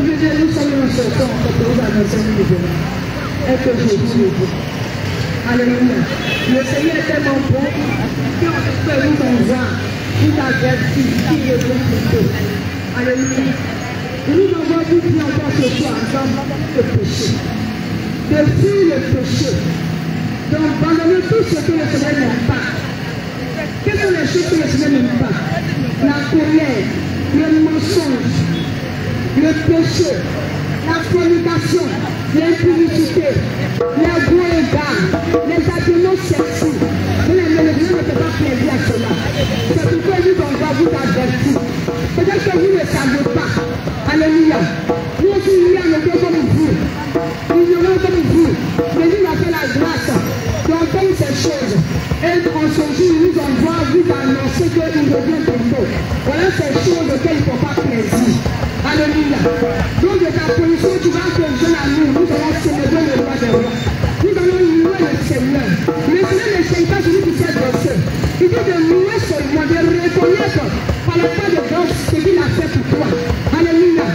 venez, nous sommes en ce temps pour vous annoncer une nouvelle. Et que Jésus est bon. Alléluia. Le Seigneur est tellement bon qu'on peut nous envoyer tout avertir qui est bon pour nous. Alléluia. Nous avons dit encore ce soir ensemble le péché. De fuir le péché. D'abandonner tout ce que le Seigneur n'aime pas. Quelles sont les choses que le Seigneur n'aime pas? La colère, le mensonge, le péché, la fornication, l'impudicité, les gros égards, les habillements sexuels. Vous les mélodies ne peut pas plaisir à cela. C'est pourquoi nous on va vous avertir. Peut-être que vous ne savez pas. Alléluia. Nous aussi, il y a le Dieu comme vous. Ignorant comme vous. Mais nous avons fait la grâce d'entendre ces choses. Et en ce jour, nous envoie vous annoncer qu'il revient bientôt. Voilà ces choses auxquelles il ne faut pas plaisir. Alléluia. Donc de ta position, tu vas conduire à nous. Nous allons célébrer le roi des rois. Nous allons louer le Seigneur. Le Seigneur ne cherche pas celui qui s'est dressé. Il dit de louer seulement, de reconnaître par le pas de grâce ce qu'il a fait pour toi. Alléluia.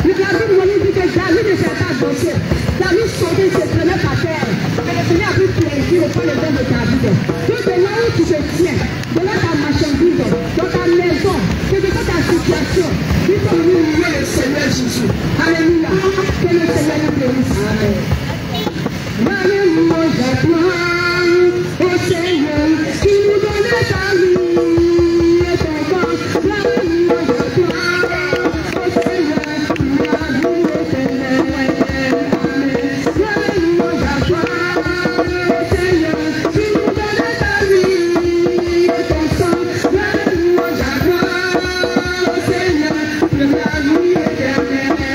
La Bible nous dit que David ne s'est pas dansé. David sautait, il se prenait par terre. Mais le Seigneur a pris plaisir au pas le temps de David. Donc de là où tu te tiens, de là ta marchandise, dans ta maison, quelle que soit ta situation, il faut louer le Seigneur Jésus. Alléluia. Que le Seigneur nous bénisse. Amen. Alléluia, gloire au Seigneur qui nous donne ta vie et ton corps. Alléluia, gloire au Seigneur qui a vu l'éternel. Alléluia, gloire au Seigneur qui nous donne ta vie et ton sang. Alléluia, gloire au Seigneur qui a vu l'éternel.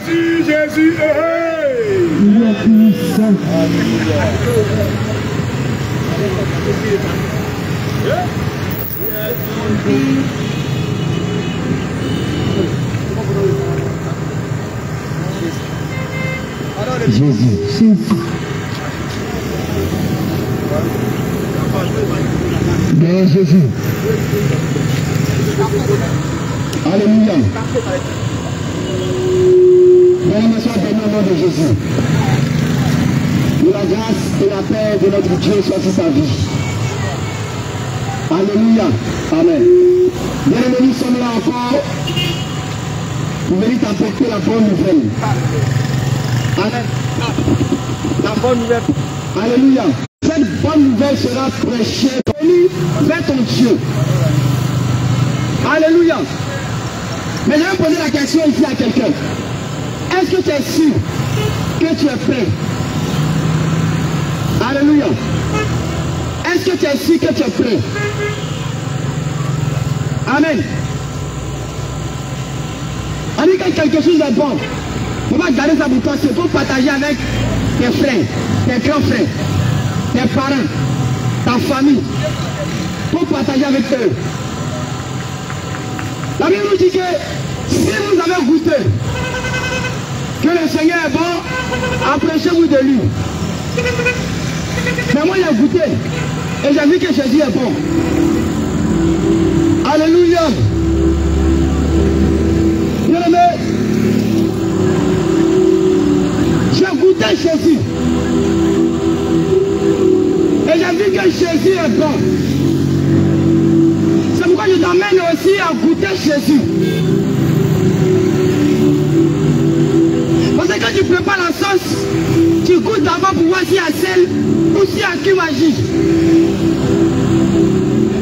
Jésus, Jésus, Il est puissant. Jésus. Bien Jésus. Alléluia. Béni soit béni au nom de Jésus. Que la grâce et la paix de notre Dieu soient sur sa vie. Alléluia. Amen. Bien-aimés, nous sommes là encore pour venir t'apporter la bonne nouvelle. Amen. La bonne nouvelle. Alléluia. Cette bonne nouvelle sera prêchée vers ton Dieu. Alléluia. Mais je vais poser la question ici à quelqu'un. Est-ce que tu es sûr que tu es prêt? Alléluia. Est-ce que tu es sûr que tu es prêt? Amen. On dit que quelque chose est bon. On va garder ça pour toi. C'est pour partager avec tes frères, tes grands frères, tes parents, ta famille. Pour partager avec eux. La Bible nous dit que si vous avez goûté que le Seigneur est bon, approchez-vous de lui. Mais moi j'ai goûté et j'ai vu que Jésus est bon. Alléluia. Bien-aimé, j'ai goûté Jésus. Et j'ai vu que Jésus est bon. C'est pourquoi je t'emmène aussi à goûter Jésus. Parce que quand tu prépares la sauce, tu goûtes d'abord pour voir s'il y a sel ou s'il y a qui agit.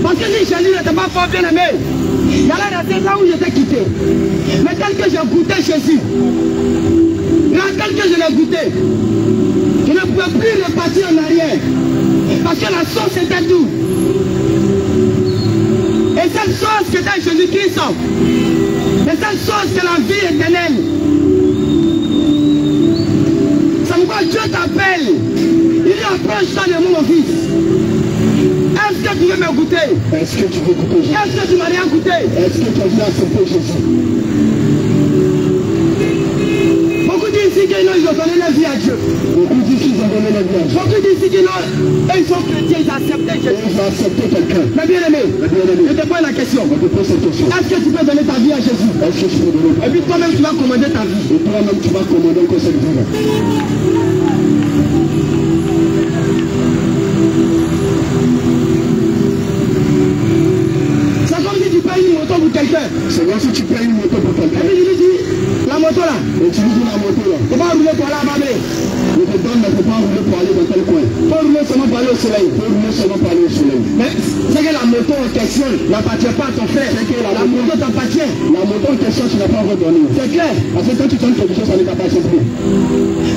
Parce que si Jésus n'était pas fort bien aimé, il allait rester là où j'étais quitté. Mais tel que j'ai goûté Jésus, tel que je l'ai goûté, je ne pouvais plus repartir en arrière. Parce que la sauce était douce. Et cette sauce qui était Jésus-Christ, c'est cette sauce que la vie éternelle. C'est pourquoi Dieu t'appelle. Il dit approche-toi de mon fils. Est-ce que tu veux me goûter? Est-ce que tu veux goûter Jésus? Est-ce que tu m'as rien goûté? Est-ce que tu as vu accepter Jésus? Beaucoup disent ici qu'ils ont donné la vie à Dieu. Beaucoup disent qu'ils ont donné la vie à Dieu. Beaucoup disent ici qu'ils sont chrétiens, ils ont accepté Jésus. Ils ont accepté quelqu'un. Mais bien aimé, je te pose la question. Est-ce que tu peux donner ta vie à Jésus? Est-ce que tu peux donner? Et puis toi-même tu vas commander ta vie. Et toi-même tu vas commander encore cette vie-là. C'est comme si tu payes une moto pour quelqu'un. C'est comme si tu payes une moto pour quelqu'un. Et puis je lui dis, la moto là. Et tu lui dis la moto là. Faut pas rouler pour aller à Babé. Je te donne, mais faut pas rouler pour aller dans tel coin. Faut rouler seulement pour aller au soleil. Faut rouler seulement pour aller au soleil. Mais c'est que la moto en question n'appartient pas à ton frère. C'est que la moto t'appartient. La moto en question, tu n'as pas redonné. C'est clair. Parce que quand tu donnes quelque chose, ça ne t'appartient plus.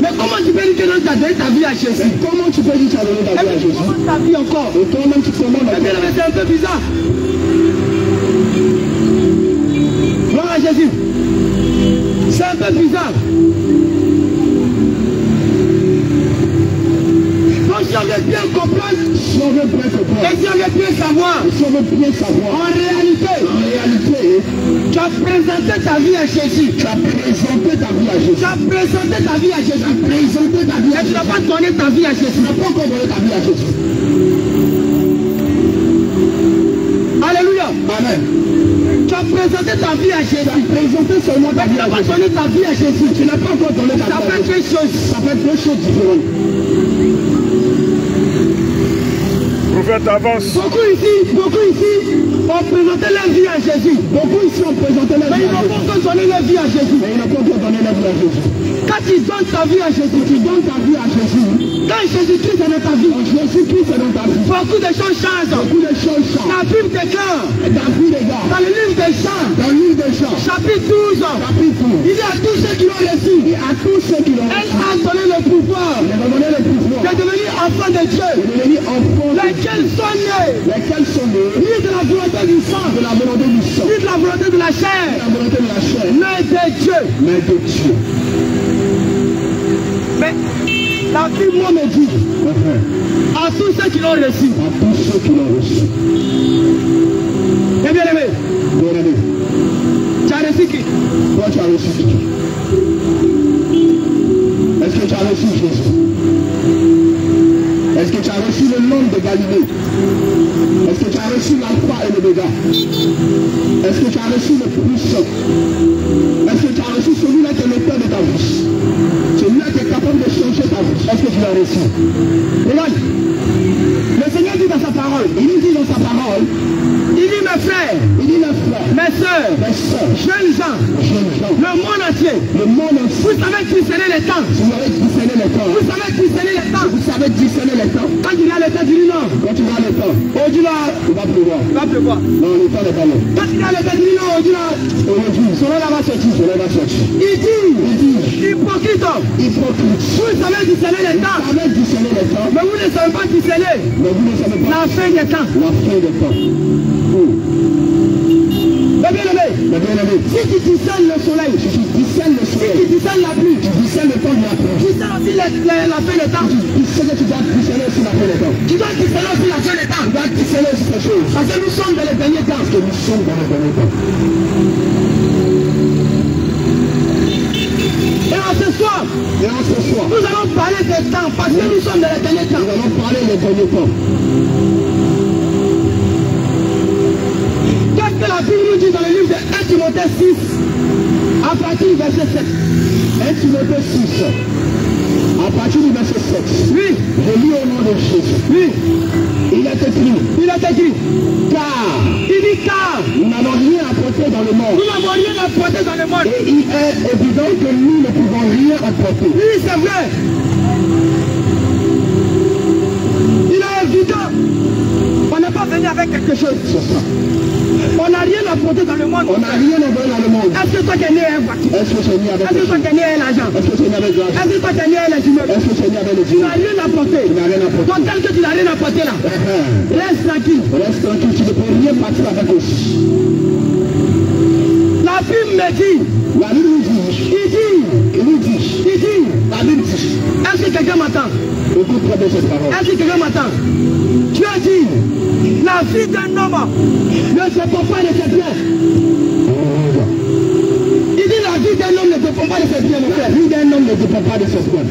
Mais comment tu peux dire que tu as donné ta vie à Jésus? Mais comment tu peux dire que tu as donné ta vie à Jésus? Comment ta vie encore? Et toi-même tu commandes. Mais c'est un peu bizarre. Gloire à Jésus. C'est un peu bizarre. Donc si on veut bien comprendre, et si on veut bien savoir, en réalité, tu as présenté ta vie à Jésus. Tu as présenté ta vie à Jésus. Tu as présenté ta vie à Jésus. Et tu n'as pas donné ta vie à Jésus. Tu n'as pas encore donné ta vie à Jésus. Alléluia. Amen. Tu as présenté ta vie à Jésus. Tu as présenté seulement ta vie à Jésus. Tu n'as pas donné ta vie à Jésus. Tu n'as pas encore donné ta vie à Jésus. Ça fait deux choses différentes. Prophète, avance. Beaucoup ici ont présenté leur vie à Jésus. Beaucoup ici ont présenté leur vie à Jésus. Mais ils n'ont pas encore donné leur vie à Jésus. Quand tu donnes ta vie à Jésus, tu donnes ta vie à Jésus. Quand Jésus-Christ est dans ta vie, beaucoup de choses changent. La Bible déclare, dans le livre des Chants, chapitre 12, il dit à tous ceux qui l'ont reçu, elle a donné le pouvoir de devenir enfants de Dieu, lesquels sont nés, ni de la volonté du sang, ni de la volonté de la chair, mais de Dieu. puis moi me dit à tous ceux qui l'ont reçu. À tous ceux qui l'ont reçu. Et bien aimé, Bien-aimé, tu as reçu qui? toi tu as reçu qui? Est-ce que tu as reçu Jésus? Est-ce que tu as reçu le nom de Galilée? Est-ce que tu as reçu l'alpha et l'oméga? Est-ce que tu as reçu le puissant? Est-ce que tu as reçu celui-là qui est l'auteur de ta vie? Celui-là qui est capable de changer ta vie? Est-ce que tu l'as reçu? Regarde, le Seigneur dit dans sa parole, il nous dit dans sa parole, Il dit mes frères, il dit mes frères, mes soeurs, jeunes gens, le monde entier, vous savez discerner les temps. vous avez discerné les temps. Vous savez discerner les temps. Vous savez discerner les temps. Quand tu regardes le temps, tu dis non. Quand tu vois le temps, Oh, dis là, il va pleuvoir. il va pleuvoir. Non, le temps n'est pas là. Quand tu regardes le temps, tu dis non. Oh, dis là, Aujourd'hui, son nom là va sortir. cela va sortir. Il dit, Il dit, hypocrite, hypocrite. vous savez discerner les temps. Vous savez discerner les temps, Mais vous ne savez pas discerner mais vous ne savez pas la fin des temps. la fin des temps. Mais bien aimé, Mais bien aimé, si tu discernes le soleil, si tu discernes le si tu soleil, discernes la pluie, tu discernes le temps de la pluie, tu discernes aussi la fin des temps. tu sais que tu dois discerner aussi la fin des temps. Tu dois discerner aussi la fin des temps. Tu dois discerner aussi ces choses. Parce que nous sommes dans les derniers temps. Parce que nous sommes dans les derniers temps. Et en ce soir, Et en ce soir, nous allons parler des temps parce que nous sommes dans les derniers temps. nous allons parler des derniers temps. Qu'est-ce que la Bible nous dit dans le livre de 1 Timothée 6, à partir du verset 7? 1 Timothée 6, à partir du verset 7. Oui, Je lis au nom de Jésus. oui, Il est écrit, il a écrit. car Il dit car nous n'avons rien apporté dans le monde. nous n'avons rien apporté dans le monde. Et il est évident que nous ne pouvons rien apporter. Oui, c'est vrai. Il est évident. On n'est pas venu avec quelque chose. C'est ça. On n'a rien apporté dans le monde. On n'a rien envoyé dans le monde. Est-ce que toi qui es né à un voiture? Est-ce que c'est né avec Est-ce que toi qui es né à l'argent? Est-ce que c'est né avec l'argent? Est-ce que toi qui es né à les immeubles? Est-ce que c'est né avec le Tu Dieu? n'as rien apporté. Tu n'as rien apporté. Donc tel que tu n'as rien apporté là, reste tranquille. Reste tranquille, tu ne peux rien partir avec aussi. La Bible me dit, La Bible nous dit, il dit, la Bible dit, est-ce que quelqu'un m'entend? écoute très bien cette parole. Est-ce que quelqu'un m'entend? Tu as dit, la vie d'un homme ne dépend pas de ses biens. Alléluia. Il dit la vie d'un homme ne dépend pas de ses biens, mon La frère. vie d'un homme ne dépend pas de ses biens.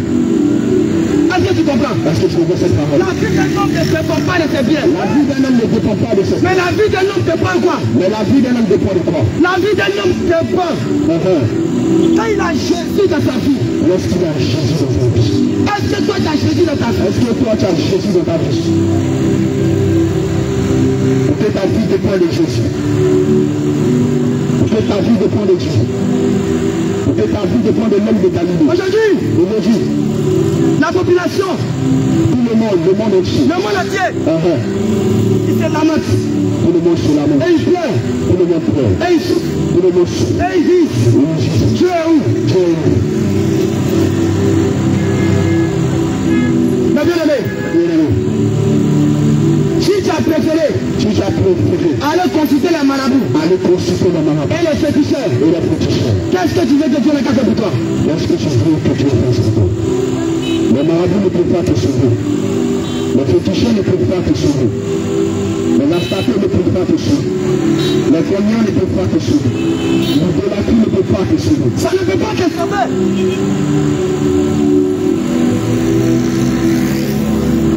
Est-ce que tu comprends? Est-ce que tu comprends cette parole? La vie d'un homme ne dépend pas de ses biens. La vie d'un homme ne dépend pas de ses biens. Mais la vie d'un homme dépend quoi? Mais la vie d'un homme dépend de quoi? La vie d'un homme dépend. Quand il a Jésus dans sa vie, Lorsqu'il a Jésus dans sa vie. est-ce que toi tu as Jésus dans ta vie? Est-ce que toi tu as Jésus dans ta vie? Peut-être ta vie dépend de Jésus. Peut-être ta vie dépend de Dieu. Peut-être ta vie dépend de l'homme de Galilée. Aujourd'hui, Aujourd'hui, la population, tout le monde entier. le monde entier, il se lamente. Tout le monde se lamente. Et il pleure. Tout le monde pleure. Et il souffre. Tout le monde souffre. Et il dit, Dieu est où? Dieu est où? Mais bien aimé, Bien-aimé, si tu as préféré si tu as préféré aller consulter les marabouts aller consulter la maman et les féticheurs, et la pétition, qu'est-ce que tu veux que Dieu le fasse pour toi? est-ce que tu veux que Dieu fasse pour toi? Les marabouts ne peuvent pas te sauver. Les féticheurs ne peuvent pas te sauver. Les astateurs ne peuvent pas te sauver. Les cognants ne peuvent pas te sauver. L'idolâtrie ne peut pas te sauver. Ça ne peut pas te sauver.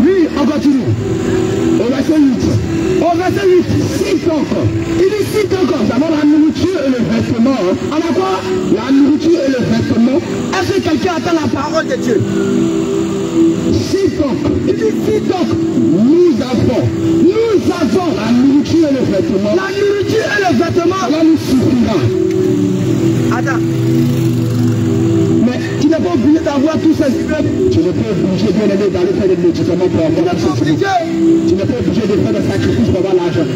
Oui, on continue. Au verset 8. Au verset 8, Si donc, il dit si donc, nous avons la nourriture et le vêtement, on a quoi? la nourriture et le vêtement, Est-ce que quelqu'un attend la parole de Dieu? si donc, Il dit si donc, nous avons la nourriture et le vêtement, la nourriture et le vêtement. cela nous suffira. Attends. Mais tu n'es pas obligé d'avoir tous ces immeubles. Tu n'es pas obligé, bien aimé, d'aller faire des médicaments pour Tu n'es avoir pas ce truc. obligé. Tu n'es pas obligé de faire des sacrifices pour avoir l'argent.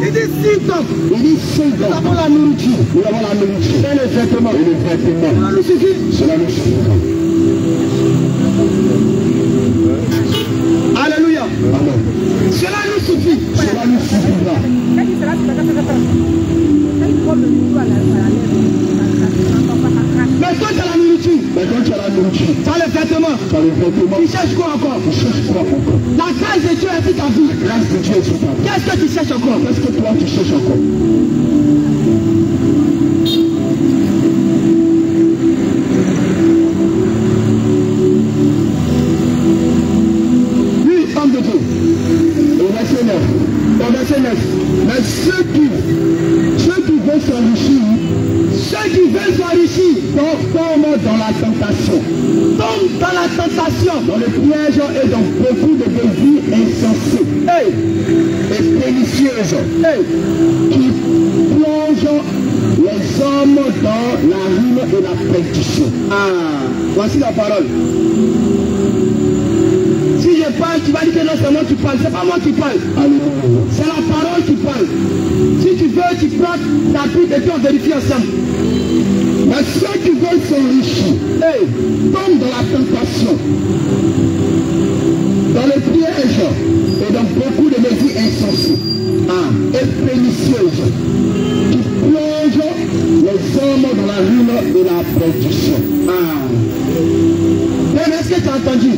Il dit si donc, Il dit si nous donc, avons la nourriture nous avons la nourriture et le vêtement. et le vêtement, Ça nous suffit. cela nous suffira. Alléluia. Amen. Cela nous suffit. Cela nous suffira. Mais toi, tu as la nourriture. Mais Mais quand tu as la nourriture, tu as le vêtement. Tu cherches quoi encore? La grâce de Dieu est sur ta vie. Qu'est-ce que tu cherches encore? Qu'est-ce que toi tu cherches encore? Oui, homme de Dieu. Au verset 9. Mais ceux qui veulent s'enrichir, tombent dans la tentation. Dans le piège et dans beaucoup de désirs insensés. Et pernicieuses. Qui plongent les hommes dans la ruine et la perdition. Voici la parole. Si je parle, tu vas dire que non, c'est moi qui parle. C'est pas moi qui parle. C'est la parole qui parle. Si tu veux, tu prends ta Bible et puis on vérifie ensemble. Mais ceux qui veulent s'enrichir, tombent dans la tentation, dans le piège et dans beaucoup de désirs insensés et pernicieuses, qui plongent les hommes dans la ruine et la perdition. Mais est-ce que tu as entendu?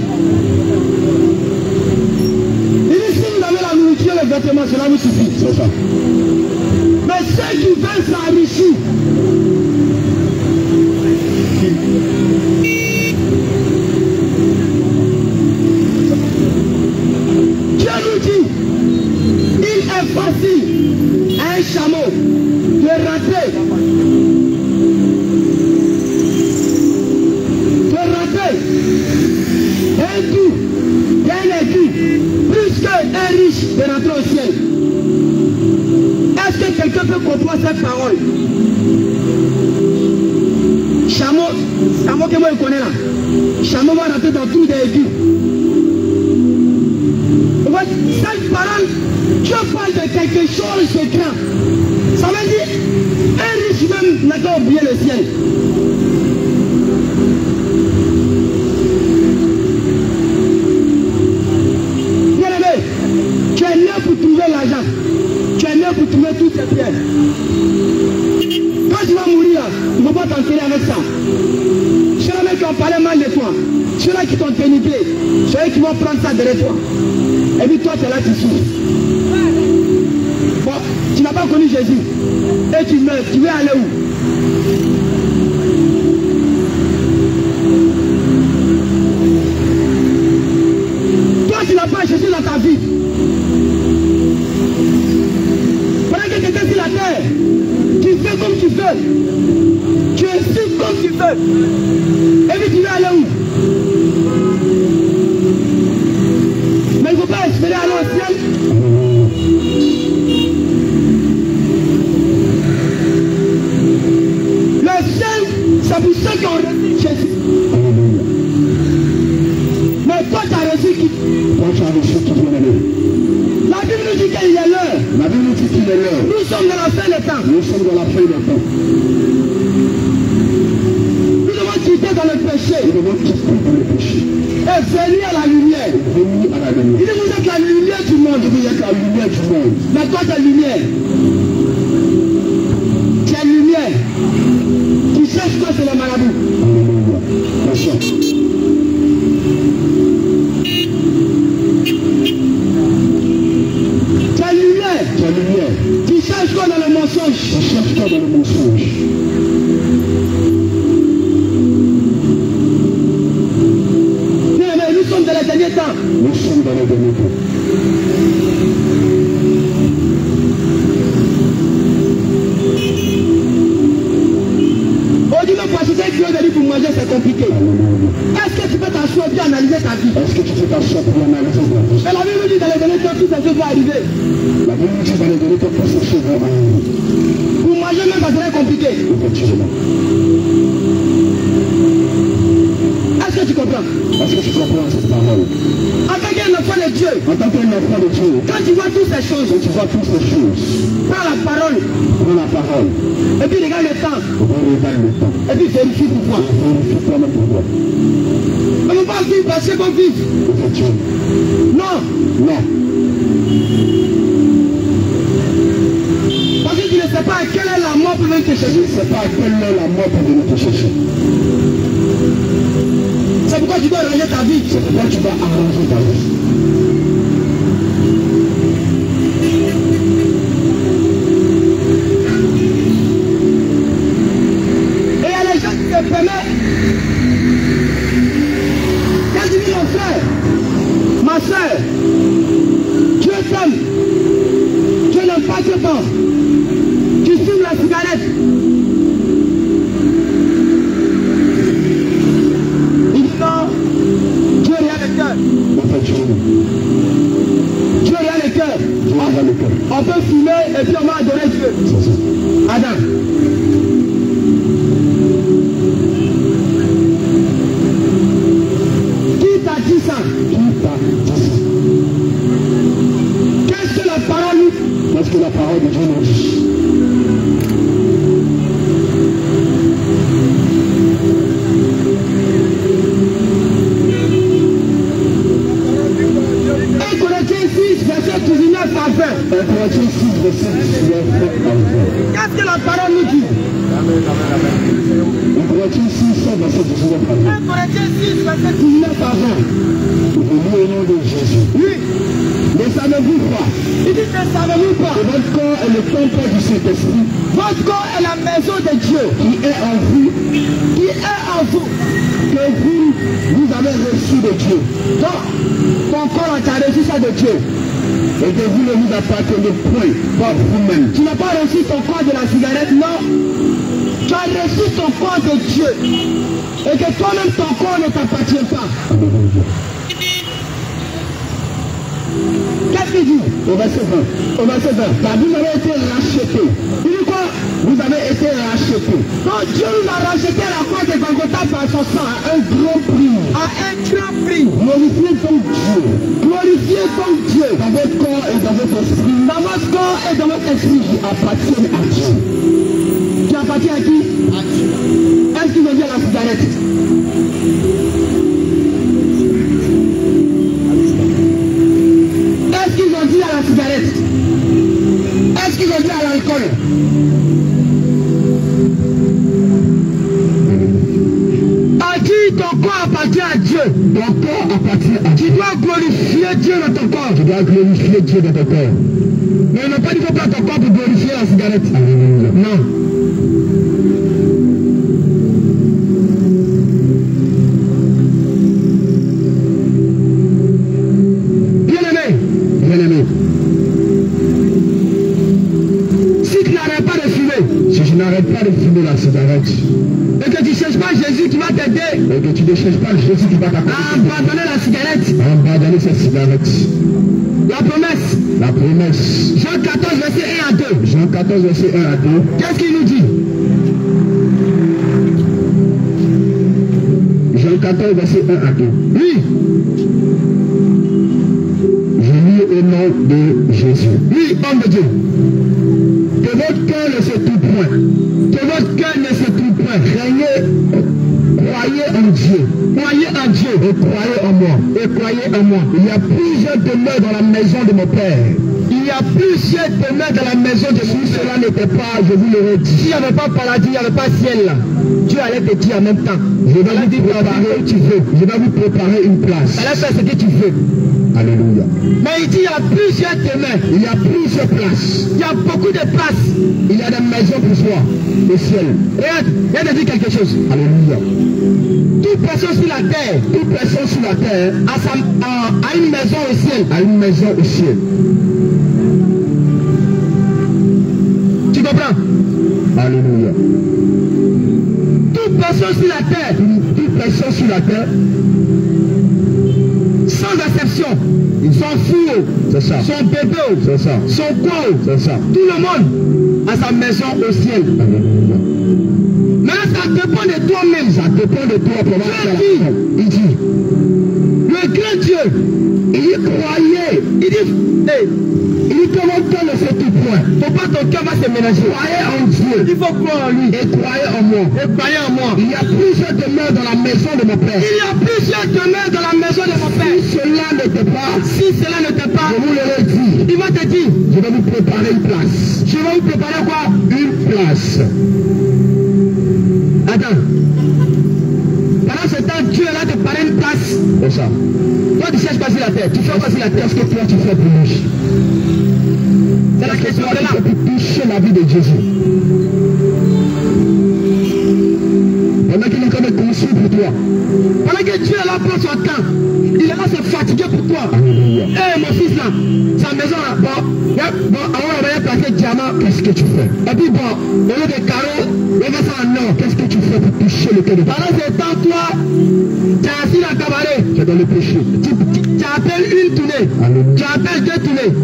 Il dit, si vous avez la nourriture et le vêtement, cela vous suffit. C'est ça. Mais ceux qui veulent s'enrichir, Dieu nous dit, il est facile à un chameau de rater un coup d'un écu plus qu'un riche de rentrer au ciel. Est-ce que quelqu'un peut comprendre cette parole? Chameau que moi je connais là. Chameau va rentrer dans tout des écus. Cette parole, Dieu parle de quelque chose de grand. Ça veut dire, un riche même n'a qu'à oublier le ciel. Bien-aimé, tu es né pour trouver l'argent. Tu es né pour trouver toutes ces pierres. Quand tu vas mourir, il ne faut pas t'enterrer avec ça. Ceux-là qui ont parlé mal de toi, ceux-là qui t'ont péniblé, ceux qui vont prendre ça derrière toi. Et puis toi, tu es là, tu souffres. Bon, tu n'as pas connu Jésus. Et tu meurs, tu veux aller où? Toi, tu n'as pas Jésus dans ta vie. Pendant que tu étais sur la terre, tu fais comme tu veux. Tu insultes comme tu veux. Et puis tu veux aller où? Mais il ne faut pas espérer aller au ciel. Le ciel, c'est pour ceux qui ont reçu Jésus. Mais toi, tu as reçu qui? Toi, tu as reçu qui? La Bible nous dit qu'il est l'heure. La Bible nous dit qu'il est l'heure. Nous sommes dans la fin des temps. Nous sommes dans la fin des temps. Nous devons quitter dans le péché. Nous devons quitter dans le péché. Et venir à la lumière. Venir à la lumière. Il dit vous êtes la lumière du monde. Vous êtes la lumière du monde. Mais toi, tu es lumière. Tu es lumière. Tu cherches quoi, c'est le marabout. Alléluia. Merci. Tu es lumière. Tu es lumière. Tu cherches quoi dans le mensonge. Tu cherches quoi dans le mensonge. Nous sommes dans les derniers temps. Nous sommes dans les derniers temps. Aujourd'hui, pour acheter Dieu de pour manger, c'est compliqué. Est-ce que tu peux t'asseoir et analyser ta vie? Est-ce que tu peux t'asseoir pour analyser ta vie? Mais la Bible nous dit dans les derniers temps, tout ça va arriver. La Bible nous dit dans les derniers temps, tout ça va arriver. Pour manger, même, ça serait compliqué. Effectivement. Est-ce que tu comprends? Est-ce que tu comprends cette parole? En tant qu'un enfant de Dieu, quand tu vois toutes ces choses, prends la parole. Et puis regarde le temps. Et puis vérifie pourquoi. On ne peut pas vivre parce qu'on vive. Non. Parce que tu ne sais pas à quelle est la mort pour venir te chercher. Tu ne sais pas à quelle est la mort pour venir te chercher. pourquoi tu dois arranger ta vie. C'est pourquoi tu dois arranger ta vie. Et il y a les gens qui te permettent. Quand tu dis mon frère, ma soeur, Dieu t'aime. Dieu n'aime pas tes temps. Tu fumes la cigarette. Il dit non, Dieu rien le cœur. Dieu rien le cœur. On peut fumer et puis on va adorer Dieu. Adam. Qui t'a dit ça? Qu'est-ce que la parole dit? Qu'est-ce que la parole de Dieu nous dit? Qu'est-ce que la parole nous dit? 1 Corinthiens 6, verset 19 à 20. 1 Corinthiens 6, verset 19 à 20. Venez au nom de Jésus. Oui. Ne savez-vous pas? Il dit, ne savez-vous pas? Que votre corps est le temple du Saint-Esprit. Votre corps est la maison de Dieu. Qui est en vous. Qui est en vous. Que vous avez reçu de Dieu. Donc, ton corps a reçu ça de Dieu. Et que vous ne vous appartenez point, pas vous-même. Tu n'as pas reçu ton corps de la cigarette, non. Tu as reçu ton corps de Dieu. Et que toi-même, ton corps ne t'appartient pas. Qu'est-ce qu'il dit? Au verset 20. Au verset 20. Car vous avez été rachetés. Il dit quoi? Vous avez été rachetés. Donc Dieu nous a racheté à la croix de Golgotha par son sang. À un grand prix. À un grand prix. Glorifiez donc Dieu. Glorifiez donc Dieu. Dans votre corps et dans votre esprit. Dans votre corps et dans votre esprit. Qui appartiennent à Dieu. Qui appartient à qui? À Dieu. Est-ce qu'ils ont dit à la cigarette? Est-ce qu'ils ont dit à la cigarette? Est-ce qu'ils ont dit à l'alcool? À qui ton corps appartient à Dieu? Ton corps appartient à Dieu. Tu dois glorifier Dieu dans ton corps. Tu dois glorifier Dieu dans ton corps. Mais il n'a pas dit qu'il faut prendre ton corps pour glorifier la cigarette. Alléluia. Non. Bien-aimé. Bien-aimé. Si tu n'arrêtes pas de fumer, Si je n'arrête pas de fumer la cigarette, et que tu ne cherches pas Jésus qui va t'aider et que tu ne cherches pas Jésus qui va à t'accompagner, abandonner la cigarette, abandonner cette cigarette. la promesse, La promesse. Jean 14, verset 1 à 2. Jean 14, verset 1 à 2. Qu'est-ce qu'il nous dit? Jean 14, verset 1 à 2. Oui, Je lis au nom de Jésus. oui, homme de Dieu. Que votre cœur ne se trompe point. Que votre cœur ne se trompe point. Croyez en Dieu. Croyez en Dieu Et croyez en moi. et croyez en moi. Il y a plusieurs demeures dans la maison de mon Père. Il y a plusieurs demeures dans la maison de mon Si Père. cela n'était pas, je vous l'aurais dit. S'il n'y avait pas paradis, il n'y avait pas ciel là. Dieu allait te dire en même temps. Je vais vous préparer, je vais vous préparer une place. Allez faire ce que tu veux. Alléluia. Mais il dit il y a plusieurs demeures. Il y a plusieurs places. Il y a beaucoup de places. Il y a des maisons pour soi au ciel. Regarde, viens de dire quelque chose. Alléluia. Toute personne sur la terre Toute personne sur la terre a une maison au ciel. a une maison au ciel. Tu comprends? Alléluia. Toute personne sur la terre, Toute personne sur la terre, sans exception, son fou, c'est ça. son bébé, C'est ça. son quoi, C'est ça. tout le monde a sa maison au ciel. Alléluia. Mais ça dépend de toi-même. Ça dépend de toi comment tu as. Il dit, Le grand Dieu, il croyait. il dit, hey, Il dit que votre cœur ne se trompe point. faut pas ton cœur va se mélanger. Croyez en Dieu Il faut croire en lui. et croyez en moi. Et croyez en moi. Il y a plusieurs demeures dans la maison de mon Père. Il y a plusieurs demeures dans la maison de mon Père. Si cela n'était pas, Si cela ne t'est pas, je vous l'aurais dit. il va te dire, Je vais vous préparer une place. je vais vous préparer quoi? Une place. Attends. Pendant ce temps, Dieu est là te préparer une place C'est ça. Toi, tu cherches pas sur la terre. Tu fais pas sur la terre. Qu'est-ce que toi tu fais pour lui? C'est la question. Toi, tu fais pour toucher la vie de Jésus. Pendant qu'il est en train de construire pour toi. Pendant que Dieu est là pour son temps, il est là se fatiguer pour toi. Alléluia. Eh mon fils là, sa maison là, bon, on va placer diamant. Qu'est-ce que tu fais? Et puis bon, au lieu de carreaux, on va faire ça en or. Qu'est-ce que tu fais pour toucher le cœur de Dieu? Pendant ce temps, toi, tu es assis dans le cabaret. Tu es dans le péché. Tu appelles une tournée. Alléluia. Tu appelles deux tournées.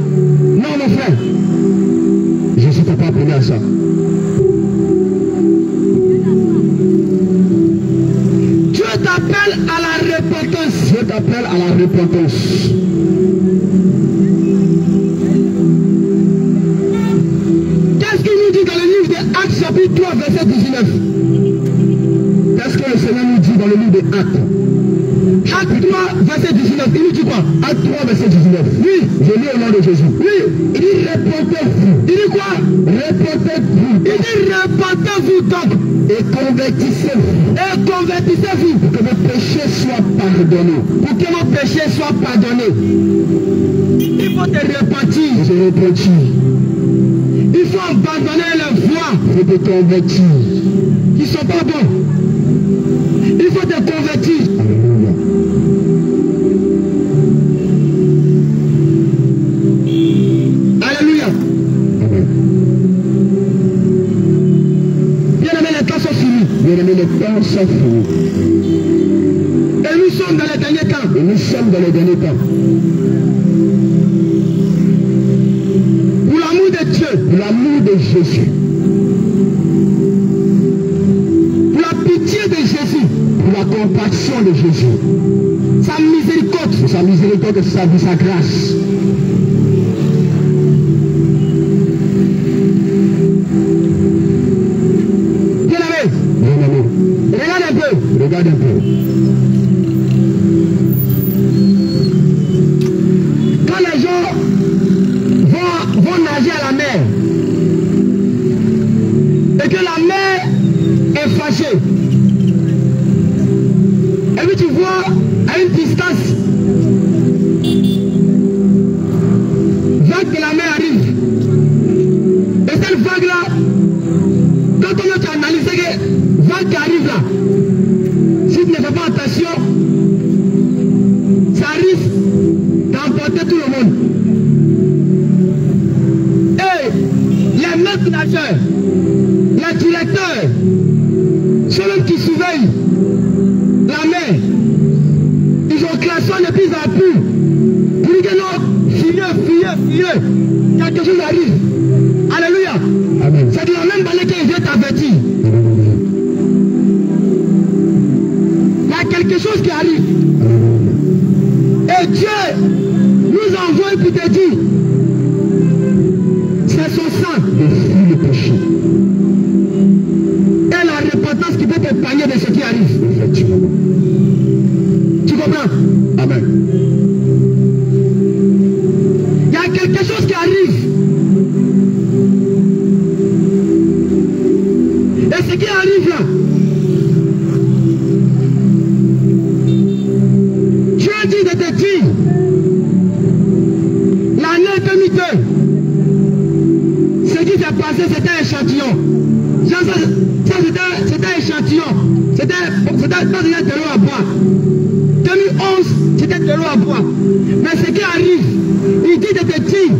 Non mon frère. Jésus t'a pas appelé à ça. Dieu t'appelle à la repentance. Dieu t'appelle à la repentance. Qu'est-ce qu'il nous dit dans le livre de Actes chapitre 3 verset 19? Qu'est-ce que le Seigneur nous dit dans le livre de Actes? Actes 3 verset 19, il nous dit quoi? Actes 3 verset 19. Oui, Je lis au nom de Jésus. oui, Il dit repentez-vous. il dit quoi? Repentez-vous. Il dit repentez-vous donc Et convertissez-vous. et convertissez-vous Que vos péchés soient pardonnés. pour que vos péchés soient pardonnés. Il faut te repentir. Je repentis. Il faut abandonner les voies Il faut te convertir. qui ne sont pas bonnes. Il faut te convertir. Alléluia. Alléluia. Amen. Bien aimé, les temps sont finis. Bien-aimés, les temps sont finis. Et nous sommes dans les derniers temps. Et nous sommes dans les derniers temps. Pour l'amour de Dieu, Pour l'amour de Jésus. pour la pitié de Jésus, Pour la compassion de Jésus. sa miséricorde, Pour sa miséricorde et sa grâce. bien aimé, Bien-aimés, regarde un peu. regarde un peu. Quand les gens vont nager à la mer, et que la mer est fâchée, et puis tu vois à une distance, vague de la mer arrive. Et cette vague-là, quand on a analysé que vague qui arrive là, si tu ne fais pas attention, ça risque d'emporter tout le monde. Et les maîtres nageurs, les directeurs, ceux qui surveillent la mer, ils ont classé de plus en plus pour dire que non, fuyez, quelque chose arrive. Alléluia. Amen. C'est de la même manière qu'il vient t'avertir. Il y a quelque chose qui arrive. Et Dieu nous envoie pour te dire, c'est son sang De fuir le péché. et la repentance qui peut t'épargner de ce qui arrive. Effectivement. Tu comprends? Amen. Il y a quelque chose qui arrive. Et ce qui arrive là, Dieu dit de te dire, l'année 2002, ce qui s'est passé, c'était un échantillon. Ça, c'était un échantillon. C'était de l'eau à boire. 2011, c'était de l'eau à boire. Mais ce qui arrive, il dit de te dire,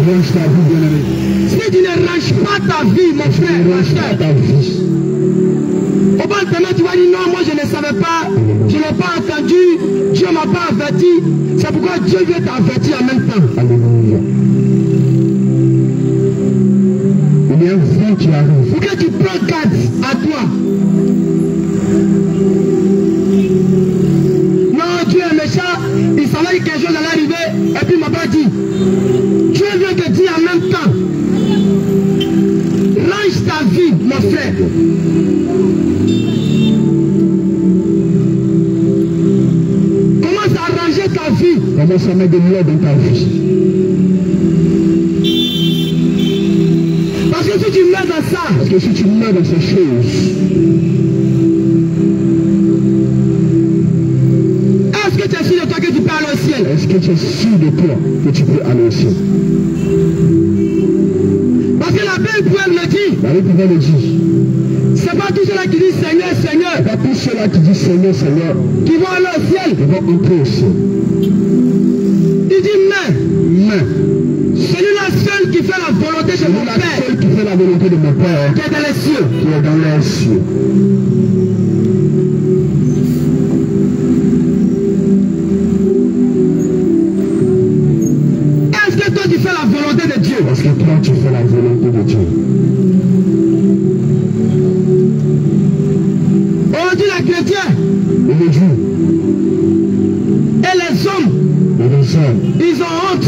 Range ta vie, bien-aimé. si tu ne ranges pas ta vie, mon frère, ma Range soeur, ta vie. au bon moment, tu vas dire non, moi je ne savais pas, je n'ai pas entendu, Dieu ne m'a pas averti. C'est pourquoi Dieu vient t'avertir en même temps. Alléluia. Il y a un vent qui arrive. Pour que tu prends garde à toi. Non, Dieu est méchant, il savait que quelque chose allait arriver, et puis il m'a pas dit. Dieu vient te dire en même temps. Range ta vie, mon frère. Commence à ranger ta vie. Commence à mettre de l'ordre dans ta vie. Parce que si tu mets dans ça, Parce que si tu meurs dans ces choses, que tu es sûr de toi que tu peux aller au ciel. Parce que la Bible me dit, La Bible pouvait le dire. c'est pas tous ceux-là qui disent Seigneur, Seigneur, Pas tous ceux-là qui disent Seigneur, Seigneur, qui vont aller au ciel. ils vont entrer au ciel. Il dit, mais celui-là seul qui fait la volonté de mon Celui-là Père, seul qui fait la volonté de mon Père, qui est dans les cieux. qui est dans les cieux. Est-ce que toi tu fais la volonté de Dieu? Parce que toi, tu fais la volonté de Dieu. Aujourd'hui, les chrétiens Et les Dieu, et les hommes, et les hommes, ils ont honte.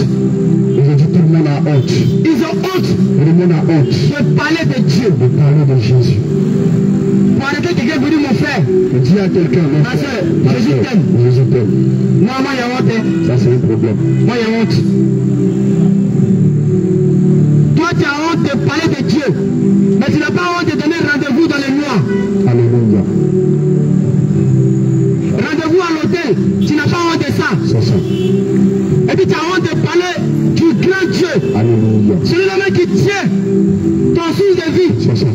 aujourd'hui tout le monde a honte. Ils ont honte Tout le monde a honte de parler de Dieu. de parler de Jésus. Pour arrêter quelqu'un vous dit mon frère, Et dis à quelqu'un, mon Ma frère, soeur, ma Jésus soeur, t'aime. Jésus t'aime. moi il y a honte. Hein. Ça, c'est un problème. Moi il y a honte. Toi tu as honte de parler de Dieu. Mais tu n'as pas honte de donner rendez-vous dans les mois. Alléluia. Rendez-vous à l'hôtel. Tu n'as pas honte de ça. C'est ça. Et puis tu as honte de parler du grand Dieu. Alléluia. Celui-là même qui tient ton source de vie. C'est ça.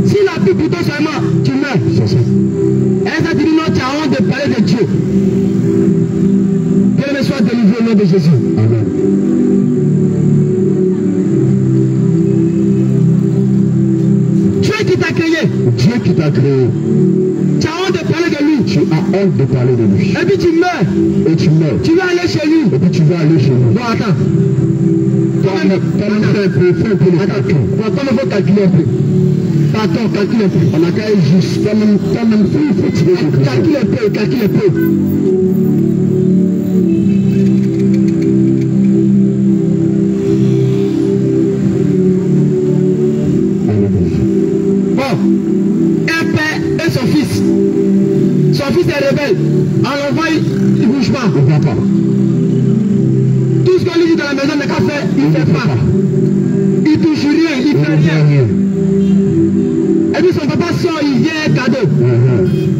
Si la pluie pour toi seulement, tu meurs. C'est ça. Et ça dit non, tu as honte de parler de Dieu. Que le soit délivré au nom de Jésus. Amen. Dieu qui t'a créé, Dieu qui t'a créé, tu as honte de parler de lui. tu as honte de parler de lui. Et puis tu meurs. Et tu meurs. Tu vas aller chez lui. Et puis tu vas aller chez lui. Bon, attends. Fais un peu le calcul. Attends, il faut calculer un peu. Pardon, calcule un peu. On a qu'à être juste. Toi-même, il faut tirer son conclusion. Calcule un peu, calcule un peu. Bon, un père et son fils. Son fils est rebelle. On l'envoie, il ne bouge pas. Il ne va pas. Tout ce qu'on lui dit dans la maison n'est qu'à faire, il ne fait pas. Il touche rien, il ne fait rien. Et puis son papa sort, il vient un cadeau.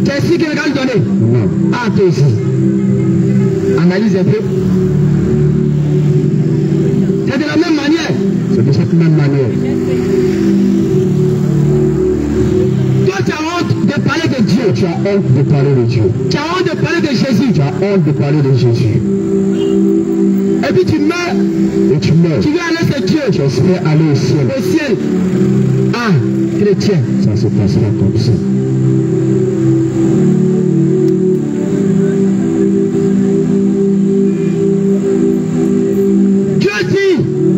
C'est ici qu'il va lui donner. Non. Ah, toi aussi. Analyse un peu. C'est de la même manière. C'est de cette même manière. Toi, tu as honte de parler de Dieu. Tu as honte de parler de Dieu. Tu as honte de parler de Jésus. Tu as honte de parler de Jésus. Et puis tu meurs. Et tu meurs. Tu veux aller chez Dieu. Tu espères aller au ciel. Au ciel. Ah, chrétien. Ça se passera comme ça.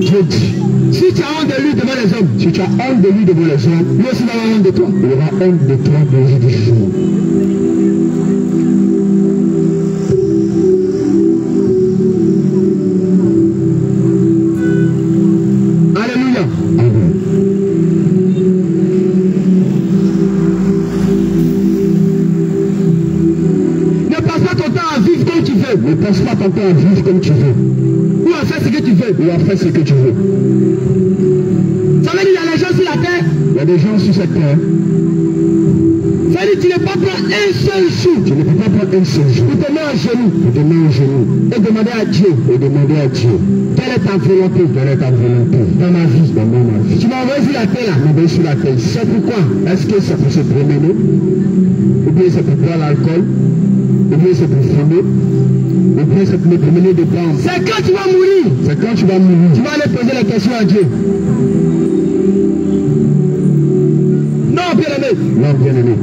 Dieu dit, si tu as honte de lui devant les hommes, si tu as honte de lui devant les hommes, lui aussi va avoir honte de toi. il aura honte de toi le jour du jugement. Alléluia. Amen. Ne passe pas ton temps à vivre comme tu veux. Ne passe pas ton temps à vivre comme tu veux. Ou à faire ce que tu veux. Ou à faire ce que tu veux. Ça veut dire qu'il y a les gens sur la terre. Il y a des gens sur cette terre. Ça veut dire que tu ne peux pas prendre un seul jour. Tu ne peux pas prendre un seul jour. Pour te mettre à genoux. Pour te mettre à genoux. Et demander à Dieu. Et demander à Dieu. Quelle est ta volonté? Quelle est ta volonté Dans ma vie. dans ma vie? Tu m'as envoyé sur la terre là. Tu m'as sur la terre. C'est pourquoi? Est-ce que c'est pour se promener? Ou bien c'est pour boire l'alcool? Ou bien c'est pour fumer? Ou bien c'est pour me promener de bande? C'est quand tu vas mourir. C'est quand tu vas mourir. Tu vas aller poser la question à Dieu. Non, bien aimé. Non, bien aimé.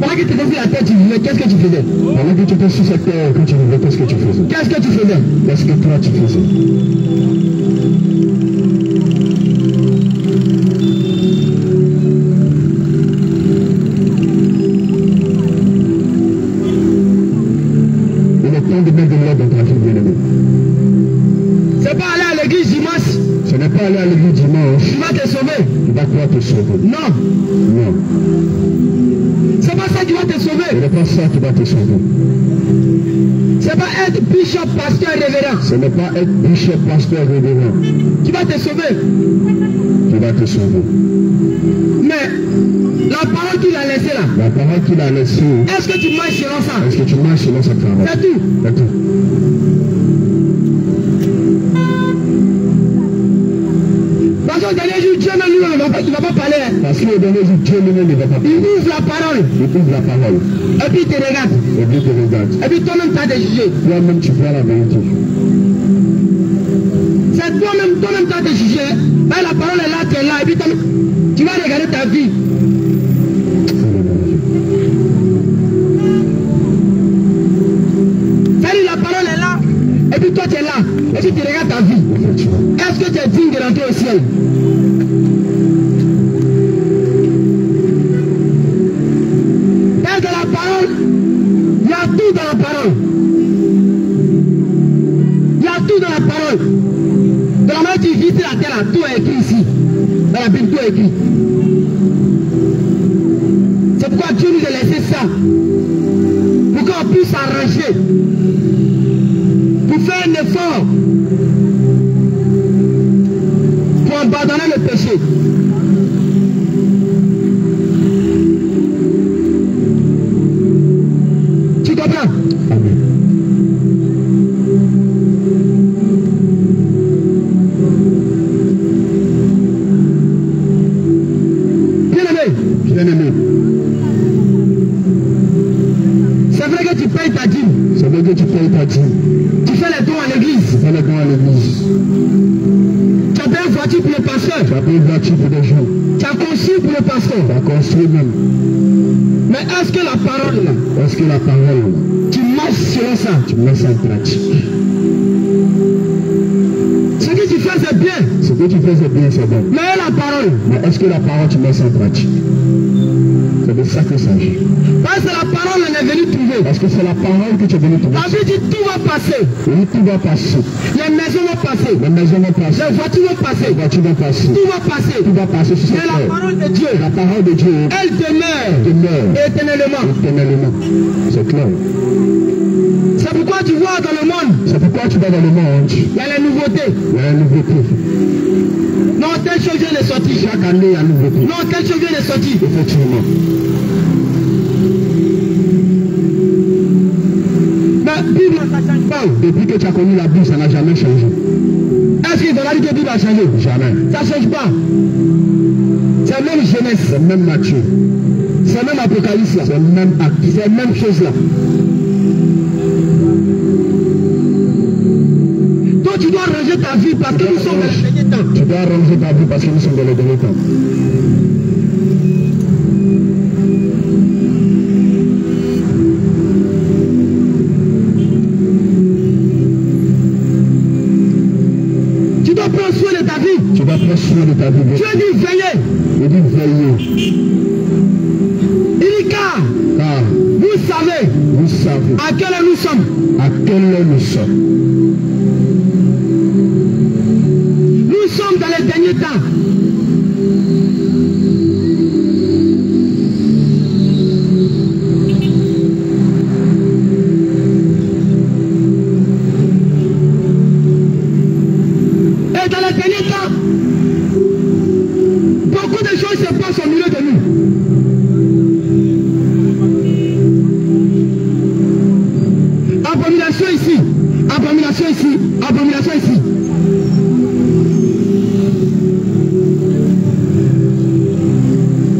Pendant que tu étais sur la terre, tu vivais, qu'est-ce que tu faisais? Pendant que tu étais sur cette terre, quand tu vivais, qu'est-ce que tu faisais? Qu'est-ce que tu faisais? Qu'est-ce que toi tu faisais? Il est temps de mettre de l'ordre dans ta vie, bien aimé. C'est pas aller à l'église dimanche. Ce n'est pas aller à l'église dimanche Tu vas te sauver. qui va pouvoir te sauver. Non. Non. C'est pas ça qui va te Ce sauver. n'est pas ça qui va te sauver. C'est pas être bishop, pasteur, révérend. Ce n'est pas être bishop, pasteur, révérend. Qui va te sauver. Qui va te sauver. Mais la parole qu'il a laissée là. La parole qu'il a laissée. Est-ce que tu marches selon ça? Est-ce que tu marches selon cette parole? C'est tout. C'est tout. Parce qu'au dernier jour, Dieu même lui, il ne va pas parler. Parce qu'au dernier jour, Dieu lui-même ne va pas parler. Il ouvre la parole. Il ouvre la parole. Et puis il te regarde. Et Dieu te regarde. Et puis toi-même, tu as des jugés. Toi-même, tu vois la vérité. C'est toi-même, tu as des jugés. Là, la parole est là, tu es là. Et puis tu vas regarder ta vie. C'est-à-dire, la parole est là. Et puis toi, tu es là. Et puis tu regardes ta vie. Est-ce que tu es digne de rentrer au ciel? Est-ce que la parole, il y a tout dans la parole. Il y a tout dans la parole. De la manière que tu vis sur la terre, là, tout est écrit ici. Dans la Bible, tout est écrit. C'est pourquoi Dieu nous a laissé ça. Pour qu'on puisse s'arranger. Pour faire un effort. Pour abandonner le péché. Tu comprends? Amen. Bien-aimé. C'est vrai que tu payes ta dîme. C'est vrai que tu payes ta dîme. Tu fais les dons à l'église. Tu fais les dons à l'église. Tu as payé une voiture pour le pasteur. Tu as payé une voiture pour des gens. Tu as construit pour le pasteur. Tu as construit même. Mais est-ce que la parole là, Est-ce que la parole, tu marches selon ça? tu mets ça en pratique? Ce que tu fais c'est bien. Ce que tu fais, c'est bien, c'est bon. Mais la parole, Mais est-ce que la parole, tu mets ça en pratique? C'est de ça qu'il s'agit. parce que la parole on est venu trouver. Parce que c'est la parole que tu es venu trouver. La Bible dit tout va passer. Oui, tout va passer. Les maisons vont passer. Les maisons vont passer. Les voitures vont passer. Les voitures vont passer. Tout va passer. Tout va passer sur cette Mais la terre. parole de Dieu, La parole de Dieu elle demeure demeure éternellement. éternellement. C'est clair. C'est pourquoi tu vois dans le monde, C'est pourquoi tu vas dans le monde. il y a les nouveautés. Il y a une nouveauté. Non, telle chose vient de sortir. Chaque année, il y a une nouveauté. Non, telle chose vient de sortir. Effectivement. Mais Bible, ça ne change pas. Depuis que tu as connu la Bible, ça n'a jamais changé. Est-ce qu'il va dire que la Bible a changé? Jamais. Ça ne change pas. C'est même Genèse. C'est même Matthieu. C'est même Apocalypse là. C'est même Acte. C'est la même chose là. Toi, tu dois ranger ta vie parce que nous sommes dans le dernier temps. Tu dois ranger ta vie parce que nous sommes dans le dernier temps. Tu dois prendre soin de ta vie. Tu dois prendre soin de ta vie. Tu as dit veiller. Il dit veiller. Il dit car Car vous savez vous savez à quelle heure nous sommes. à quelle heure nous sommes. Nous sommes dans les derniers temps. Et dans les derniers temps, beaucoup de choses se passent au milieu de nous. Abomination ici, abomination ici, abomination ici.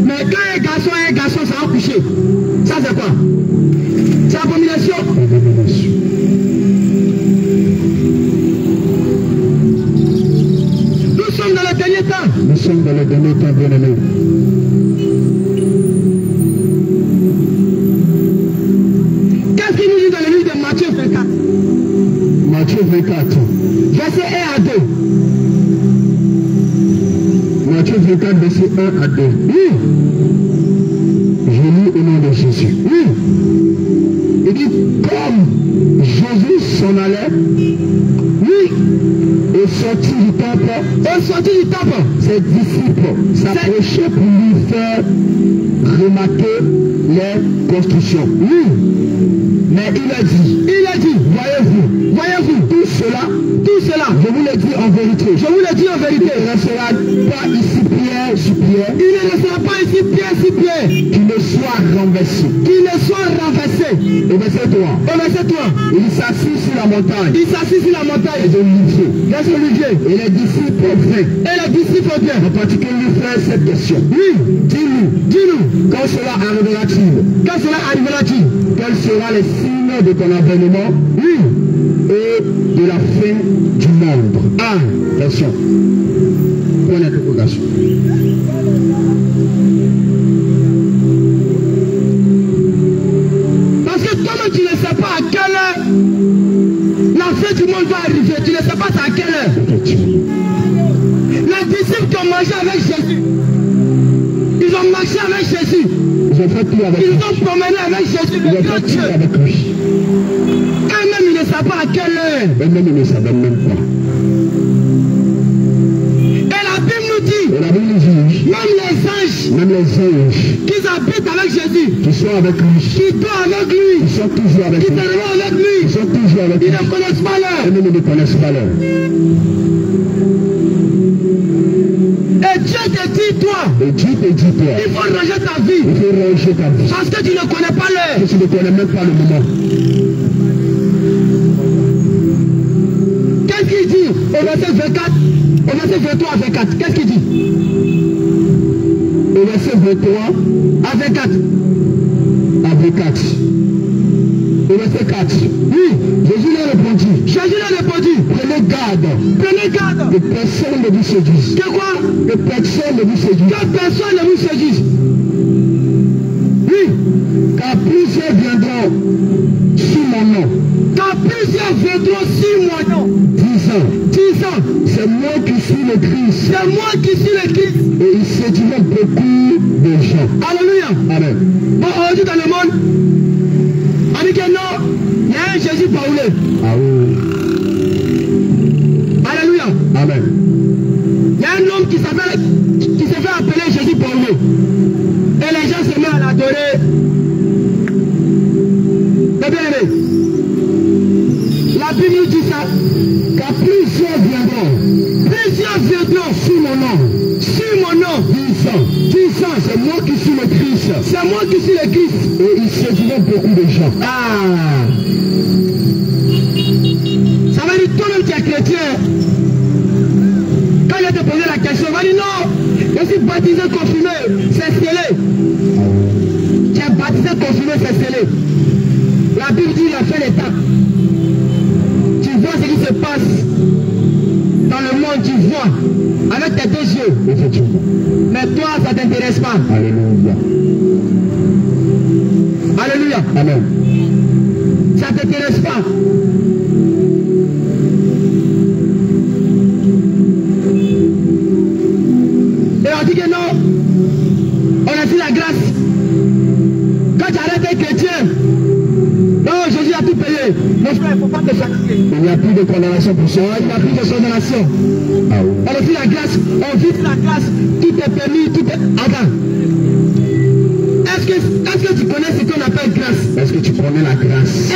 Mais quand un garçon, ça va coucher. Ça c'est quoi? C'est abomination. Abomination. Nous sommes dans le dernier temps. Nous sommes dans le dernier temps, bien-aimés. Qu'est-ce qu'il nous dit dans le livre de Matthieu 24? Matthieu 24. Verset 1 à 2. Matthieu 24, verset 1 à 2. Oui, Je lis au nom de Jésus. oui. Il dit, comme Jésus s'en allait, Oui, Au sorti du temple, ses disciples s'approchaient pour lui faire remarquer les constructions. Oui. Mais il a dit, voyez-vous, tout cela, je vous le dis en vérité, il ne restera pas ici pierre sur pierre, qui ne soit renversé. Au verset 3, il s'assit sur la montagne, et les disciples vinrent, en particulier lui faire cette question. Oui, dis-nous, quand cela arrivera-t-il? Quels seront les signes de ton avènement? Oui, et de la fin du monde. Attention. Point d'interrogation. Parce que comme tu ne sais pas à quelle heure la fin du monde va arriver, tu ne sais pas à quelle heure. Les disciples qui ont mangé avec Jésus, ils ont marché avec Jésus, ils ont promené avec Jésus, le grand Dieu. Eux-mêmes, ils ne savent pas à quelle heure. Eux-mêmes, ils ne savaient même pas. Et la Bible nous dit, même les anges qui habitent avec Jésus, qui sont avec lui, qui sont avec lui, ils sont toujours avec qui lui, seront avec lui, ils sont toujours avec lui, ils ne connaissent pas l'heure. Eux-mêmes, ils ne connaissent pas l'heure. Et Dieu te dit, toi, il faut ranger ta vie, parce que tu ne connais pas l'heure. Tu ne connais même pas le moment. Qu'est-ce qu'il dit au verset 24, au verset 23 à 24? Qu'est-ce qu'il dit? Au verset 23 à 24. Au verset 4. Oui, Jésus leur répondit. Prenez garde. Que personne ne vous séduise. Que quoi? Que personne ne vous séduise. Oui. Car plusieurs viendront sous mon nom. Disant, c'est moi qui suis le Christ. Et ils séduiront beaucoup de gens. Alléluia. Amen. Bon, aujourd'hui dans le monde, on dit que non, il y a un Jésus parlé. Ah oui. Alléluia. Amen. Il y a un homme qui s'est fait appeler Jésus parlé. Et les gens se mettent à l'adorer. Mais bien aimé, la Bible nous dit ça. Car plusieurs viendront sous mon nom. Disant, c'est moi qui suis le Christ. Et ils séduiront beaucoup de gens. Ça veut dire que toi-même tu es chrétien. Quand je te posais la question, on va dire non, je suis baptisé, confirmé, c'est scellé. Tu es baptisé, confirmé, c'est scellé. La Bible dit la fin d'étape. Tu vois ce qui se passe dans le monde, tu vois avec tes deux yeux. Mais toi, ça ne t'intéresse pas. Alléluia. Amen. Ça ne t'intéresse pas. Et on dit que non, on a fait la grâce. Quand tu arrêtes d'être chrétien, non, Jésus a tout payé. Mon frère, il ne faut pas te fatiguer. Il n'y a plus de condamnation pour ça. Il n'y a plus de condamnation. Ah oui. On a fait la grâce, on vit la grâce, tout est permis, tout est... Attends. Est-ce que tu connais ce qu'on appelle grâce? Est-ce que tu connais la grâce?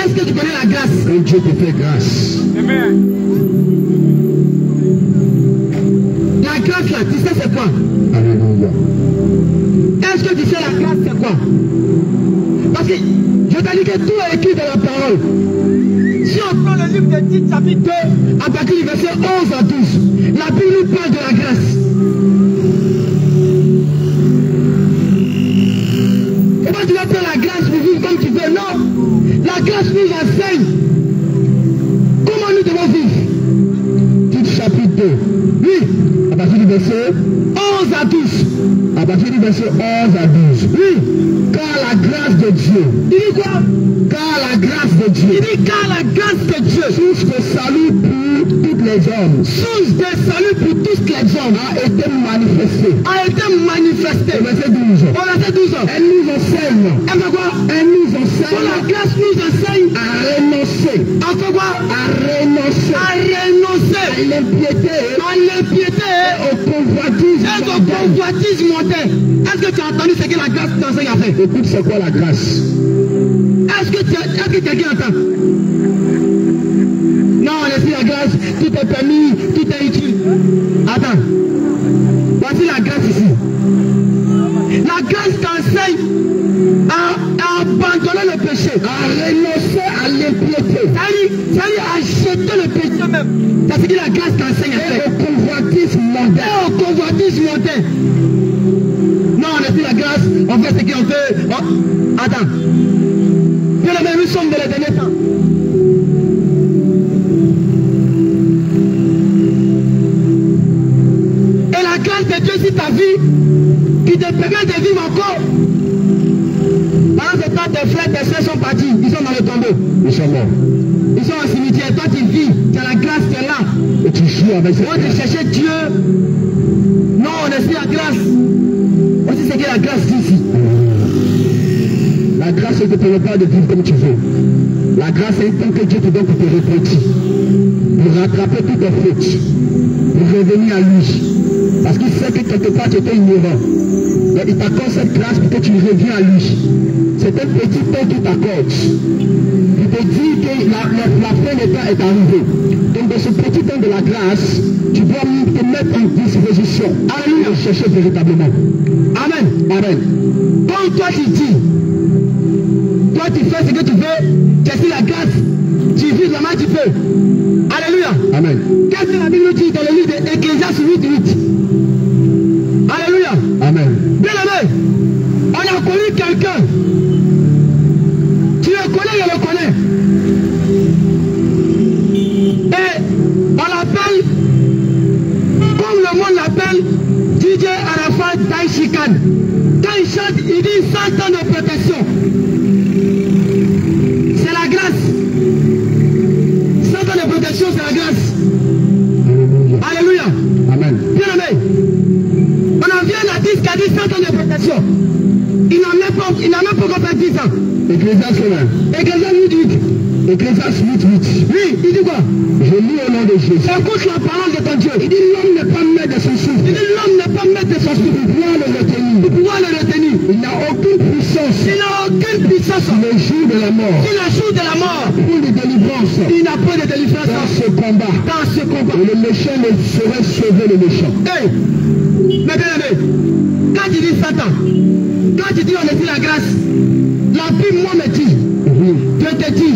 Quand Dieu te fait grâce. Amen. La grâce là, tu sais c'est quoi? Alléluia. Est-ce que tu sais la grâce c'est quoi? Parce que je t'ai dit que tout est écrit dans la parole. Si on prend le livre de Tite chapitre 2, à partir du verset 11 à 12, la Bible nous parle de la grâce. Comment tu vas prendre la grâce pour vivre comme tu veux? Non. La grâce nous enseigne comment nous devons vivre. Tite chapitre 2. Oui. À partir du verset 11 à 12. À partir du verset 11 à 12. Oui. Car la grâce de Dieu. Il dit quoi? Car la grâce de Dieu. Il dit car la grâce de Dieu. Jusqu'au salut pour toutes les hommes. Source de salut pour tous les hommes. A été manifestée. A été manifestée. Verset 12. Au verset 12. Elle nous enseigne. Elle fait quoi? Elle nous enseigne. Pour la grâce nous enseigne À renoncer. à faire quoi? À renoncer. À renoncer À l'impiété. à l'impiété Au convoitisme. et au convoitisme mondain. Est-ce que tu as entendu ce que la grâce t'enseigne à faire? Écoute, c'est quoi la grâce? Est-ce que quelqu'un entend? Non, laissez la grâce, tout est permis, tout est utile. Attends. Voici la grâce ici. La grâce t'enseigne à abandonner le péché. À renoncer à l'impiété. C'est-à-dire à jeter le péché même. C'est ce que la grâce t'enseigne à Et faire. au convoitisme mondain. Et au convoitisme mondain. Non, laissez la grâce, on fait ce qu'on fait. Oh, attends. Bien aimé, nous sommes dans les derniers temps. Et la grâce de Dieu sur ta vie, qui te permet de vivre encore. Pendant ce temps, tes frères, tes soeurs sont partis, ils sont dans le tombeau. Ils sont morts. Ils sont au cimetière, toi tu vis, tu as la grâce qui est là. Et tu joues avec cette Moi tu grâce. cherchais Dieu. Non, on est sur la grâce. Voici ce que la grâce dit ici. La grâce ne te permet pas de vivre comme tu veux. La grâce est un temps que Dieu te donne pour te repentir, pour rattraper toutes tes fautes, pour revenir à lui. Parce qu'il sait que quelque part tu étais ignorant. Mais il t'accorde cette grâce pour que tu reviens à lui. C'est un petit temps qu'il t'accorde. Il te dit que la fin des temps est arrivée. Donc dans ce petit temps de la grâce, tu dois te mettre en disposition. Alléluia, chercher véritablement. Amen. Amen. Comme toi tu dis, toi tu fais ce que tu veux, tu es sur la grâce, tu vis la main tu peux. Alléluia. Amen. Qu'est-ce que la Bible nous dit dans le livre d'Ecclésiaste 8:8? Alléluia. Amen. Bien aimé, on a connu quelqu'un. Tu le connais, je le connais. Et on l'appelle, comme le monde l'appelle, DJ Arafat Taïchikan. Quand il chante, il dit 100 ans de protection. C'est la grâce. 100 ans de protection, c'est la grâce. Alléluia. Amen. Bien aimé, on en vient à 10 qui a dit 100 ans de protection. Il n'a même pas encore fait 10 ans. Ecclésiaste 1. Ecclésiaste 8:8. Ecclésiaste 8:8. Oui, il dit quoi? Je lis au nom de Jésus. Écoute la parole de ton Dieu. Il dit l'homme n'est pas maître de son souffle. Il dit l'homme n'est pas maître de son souffle. Pour pouvoir le retenir. Pour pouvoir le retenir. Il n'a aucune puissance. Il n'a aucune puissance. Le jour de la mort. Il a jour de la mort. Pour de délivrance. Il n'a pas de délivrance Dans ce combat. dans ce combat. Et le méchant ne saurait sauver le méchant. Hey, mais bien aimé, quand tu dis Satan, quand tu dis on est sur la grâce, la Bible moi me dit, Dieu te dit,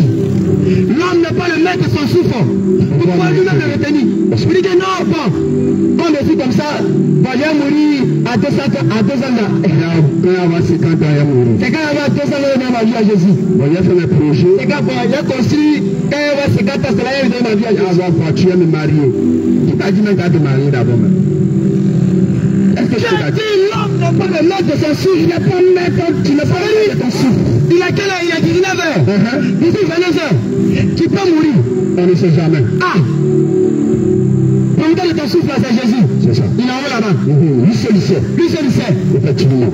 l'homme n'est pas le maître de son souffle. Pourquoi lui-même le retenir? Il dit que non, bon, on est comme ça, bon, j'ai mouru à 2 ans là. Quand il va 50 ans, il va mourir. C'est quand il va 2 ans là, il ma vie à Jésus. Bon, il a fait mes projets. C'est quand bon, j'ai construit, quand il va 50 ans, c'est là, il donne ma vie à Jésus. Avoir voiture, me marier. Qui t'a dit même qu'à te marier d'abord même? Est-ce que Dieu tu t'as dit? dit l'homme n'est pas le maître de son souffle. Il n'est pas maître, tu n'es pas maître de ton souffle. Il a quelle heure? Il a 19 heures. Il dit 22 heures. Tu peux mourir. On ne sait jamais. Ah! Prometteur de ton souffle, c'est Jésus. C'est ça. Il est en haut là-bas. Lui seul il sait. Lui seul il sait. Effectivement.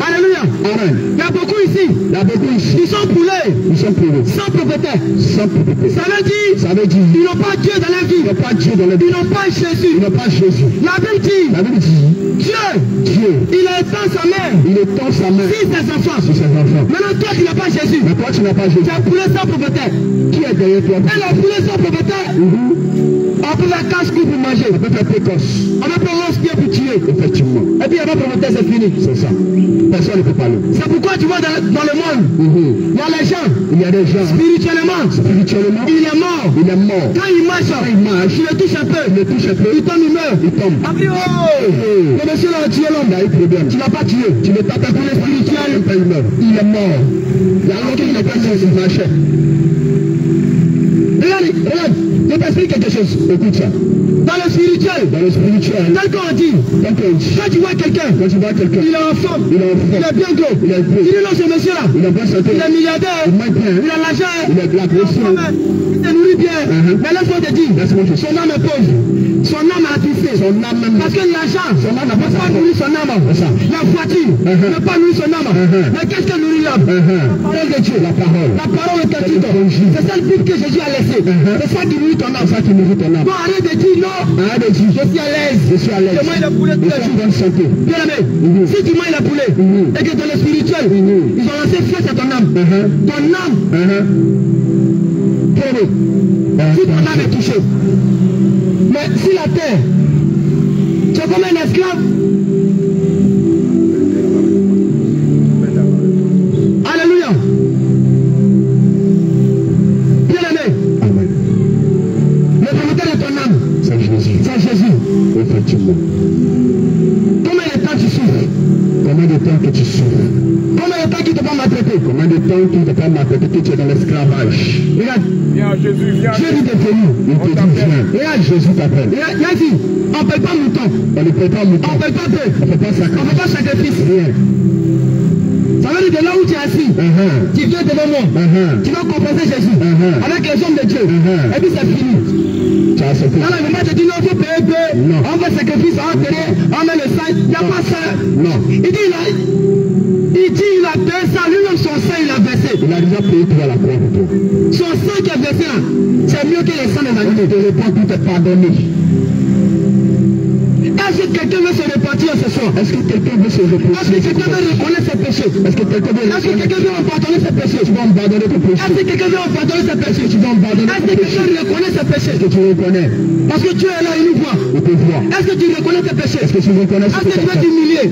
Alléluia. Amen. Il y a beaucoup ici. Il y a beaucoup ici. Ils sont poulés. Ils sont privés. Sans propriétaire. Sans propriété. Ça veut dire, Ça veut dire, ils n'ont pas Dieu dans leur vie. il n'y a pas Dieu dans la vie. Ils n'ont pas Jésus. Il n'y a pas Jésus. La Bible dit, La Bible dit, Dieu, Dieu, il étend sa main il étend sa main sur ses enfants. sur ses enfants. Maintenant, toi qui n'as pas Jésus, Mais toi, tu n'as pas Jésus. tu as poulé sans propriétaire. Qui est derrière toi? Et la poulet sans propriétaire, on peut faire casse-cou pour manger. On peut faire précoce. On peut faire 11 pieds pour tuer. Effectivement. Et puis, il n'y a pas propriétaire, c'est fini. C'est ça. Personne ne peut parler. C'est pourquoi tu vois dans le monde, il y a les gens, Il y a des gens, spirituellement, spirituellement, il est mort. il est mort. Quand il marche, tu le touches un peu, Il le touche un peu, il tombe, il meurt. il tombe. Après, oh, le monsieur là a tué l'homme. Il a eu problème. Tu n'as pas tué. Tu ne t'as pas pour le spirituel, il meurt. Il est mort. Il y a longtemps qu'il n'est pas mort, il marchait. Regarde, il Je t'explique quelque chose. Écoute ça. Dans le spirituel, tel qu'on dit, quand tu vois quelqu'un, il est en forme, il est bien gros, tu dis non, ce monsieur-là, il est milliardaire, il a l'argent, il se nourrit bien, mais laisse-moi te dire, son âme est pauvre, son âme est attristé, parce que l'argent n'a pas nourri son âme, la voiture n'a pas nourri son âme, mais qu'est-ce qui nourrit l'âme? La parole de Dieu, la parole est un titre, c'est celle que Jésus a laissée, c'est ça qui nourrit ton âme, non, arrête de dire non. Je suis à l'aise. Je mange le poulet tous les jours. Bien aimé, si tu manges le poulet et que dans le spirituel, ils ont lancé feu à ton âme. Ton âme. Si ton âme est touchée. Mais si la terre, tu es comme un esclave. Alléluia. Bien aimé. Le promoteur de ton âme. C'est Jésus. Effectivement. Combien de temps tu souffres? Combien de temps que tu souffres? Combien de temps qu'il ne t'a pas maltraité? Combien de temps qu'il ne t'a pas maltraité que tu es dans l'esclavage? Regarde. Viens, Jésus, viens. Jésus t'est venu. Il te dit viens. Regarde, Jésus t'appelle. Regarde, il a dit, on ne paye pas mouton. On ne paye pas mouton. On ne paye pas peu. On ne fait pas sacrifice. On ne fait pas sacrifice. Rien. Ça veut dire que là où tu es assis, tu viens devant moi. Tu vas composer Jésus avec les hommes de Dieu. Et puis c'est fini. Tu as accepté. Dans la maman te dit non, il faut payer peu. On fait sacrifice, on paye, on met le sang. Il n'y a pas ça. Non. Il dit il a payé ça. Lui-même son sang il a versé. Il a déjà payé pour la croix pour toi. Son sang qui est versé là, c'est mieux que le sang des animaux. Il te répond, tout est pardonné. Est-ce que quelqu'un veut se repentir ce soir? Est-ce que quelqu'un veut se repentir? Est-ce que quelqu'un veut reconnaître ses péchés? Est-ce que quelqu'un veut pardonner ses péchés? Tu vas me pardonner tes péchés. Est-ce que quelqu'un veut pardonner ses péchés? Tu vas me pardonner Est-ce que tes péchés. quelqu'un reconnaît ses péchés? Est-ce que tu reconnais? Parce que Dieu est là, il nous voit. Il te voit. Est-ce que tu reconnais tes péchés? Est-ce que tu reconnais ce Est-ce que que tu vas t'humilier?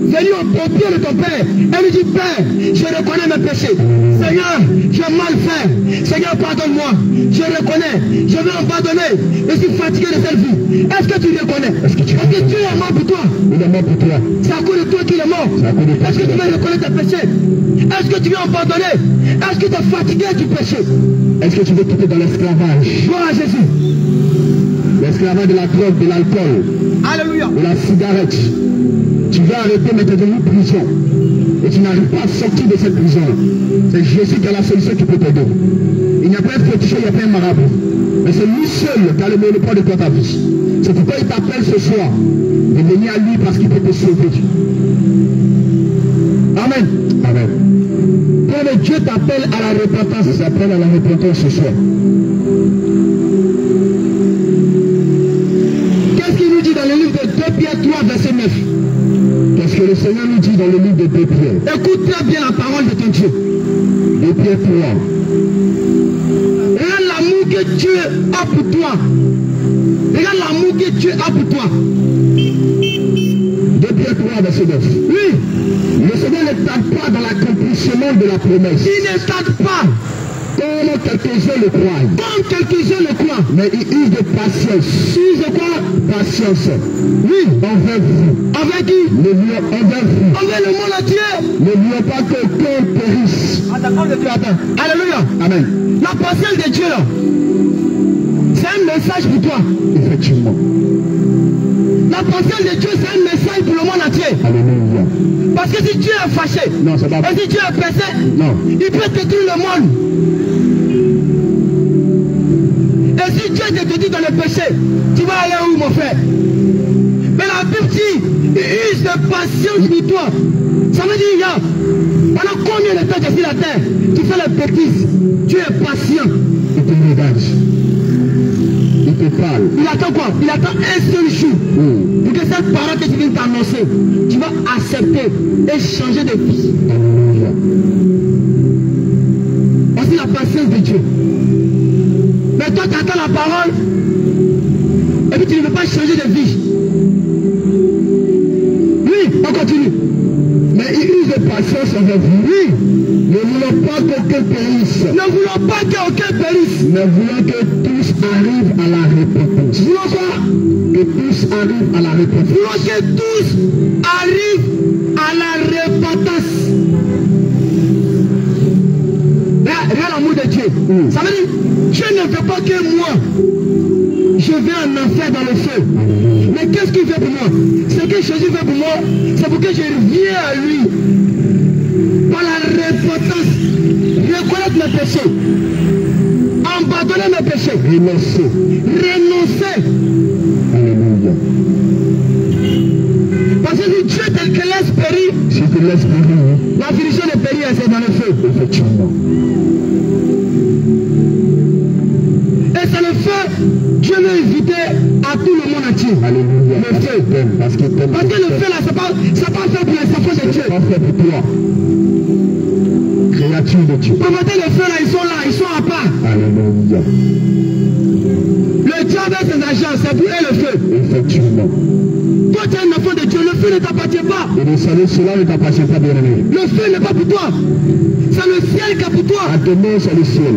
Venir au pied de ton Père et lui dire, Père, je reconnais mes péchés. Seigneur, j'ai mal fait. Seigneur, pardonne-moi. Je reconnais. Je veux en pardonner. Je suis fatigué de cette vie. Est-ce que tu reconnais? Est-ce que Dieu est mort pour toi? Il est mort pour toi. C'est à cause de toi qu'il est mort. Est-ce que tu veux reconnaître tes péchés? Est-ce que tu veux en pardonner? Est-ce que tu es fatigué du péché? Est-ce que tu veux quitter dans l'esclavage? Gloire à Jésus. L'esclavage de la drogue, de l'alcool, Alléluia. de la cigarette. Tu vas arrêter, mais tu es devenu prison. Et tu n'arrives pas à sortir de cette prison. C'est Jésus qui a la solution qui peut t'aider. Il n'y a pas un féticheur, il n'y a pas un marabout. Mais c'est lui seul qui a le monopole de ta vie. C'est pourquoi il t'appelle ce soir de venir à lui parce qu'il peut te sauver. Amen. Amen. Quand Dieu t'appelle à la repentance, il s'appelle à la repentance ce soir. Qu'est-ce qu'il nous dit dans le livre de 2 Pierre 3, verset 9? Qu'est-ce que le Seigneur nous dit dans le livre de 2 Pierre? Écoute très bien la parole de ton Dieu. 2 Pierre 3. Regarde l'amour que Dieu a pour toi. Regarde l'amour que Dieu a pour toi. 2 Pierre 3, verset 9. Oui. Le Seigneur ne tarde pas dans l'accomplissement de la promesse. Il ne tarde pas. Comme quelques-uns le croient. Comme quelques-uns le croient. Mais il use de patience. Use de quoi? Patience. Oui. Envers vous. Avec qui? Envers vous. Envers le monde entier. Ne voulant pas que quelqu'un périsse. Attends. Alléluia. Amen. La patience de Dieu là, c'est un message pour toi. Effectivement. La patience de Dieu, c'est un message pour le monde entier. Alléluia. Parce que si Dieu est fâché, non, c'est pas... et si Dieu est pressé, non, il peut détruire le monde. Et si Dieu te dit dans le péché, tu vas aller où mon frère? Mais la Bible dit, il use de patience pour toi. Ça veut dire, pendant combien de temps tu es sur la terre, tu fais la bêtise, tu es patient. Il te regarde. Il te parle. Il attend quoi? Il attend un seul jour. Pour que cette parole que tu viens t'annoncer, tu vas accepter et changer de vie. Alléluia. Voici la patience de Dieu. Mais toi, tu attends la parole et puis tu ne veux pas changer de vie. Oui, on continue. Mais il use de patience envers vous. Oui. Ne voulons pas qu'aucun périsse. Ne voulons pas qu'aucun périsse. Ne voulons que tous arrivent à la repentance. Voulons quoi? Que tous arrivent à la repentance. Voulons que tous arrivent à la repentance. Regarde l'amour de Dieu. Ça veut dire, Dieu ne veut pas que moi, je vais en enfer dans le feu. Mais qu'est-ce qu'il fait pour moi? Ce que Jésus fait pour moi, c'est pour que je revienne à lui. Par la repentance, reconnaître mes péchés, abandonner mes péchés, renoncer. Alléluia. Parce que si Dieu te laisse périr, Si tu laisses périr, la finition de périr, c'est dans le feu. effectivement. Et c'est le feu, Dieu veut éviter à tout le monde entier. Alléluia. Le feu. Parce que t'aimes. Parce que le feu là, c'est pas fait pour les enfants de Dieu. Pas fait pour toi. Créature de Dieu. Pour mettre le feu là, ils sont à part. Alléluia. Le diable et ses agents, c'est pour eux le feu. Effectivement. Toi, tu es un enfant de Dieu, le feu ne t'appartient pas. Et le salut, cela ne t'appartient pas, bien aimé. Le feu n'est pas pour toi. C'est le ciel qui est pour toi. À demain, c'est le ciel.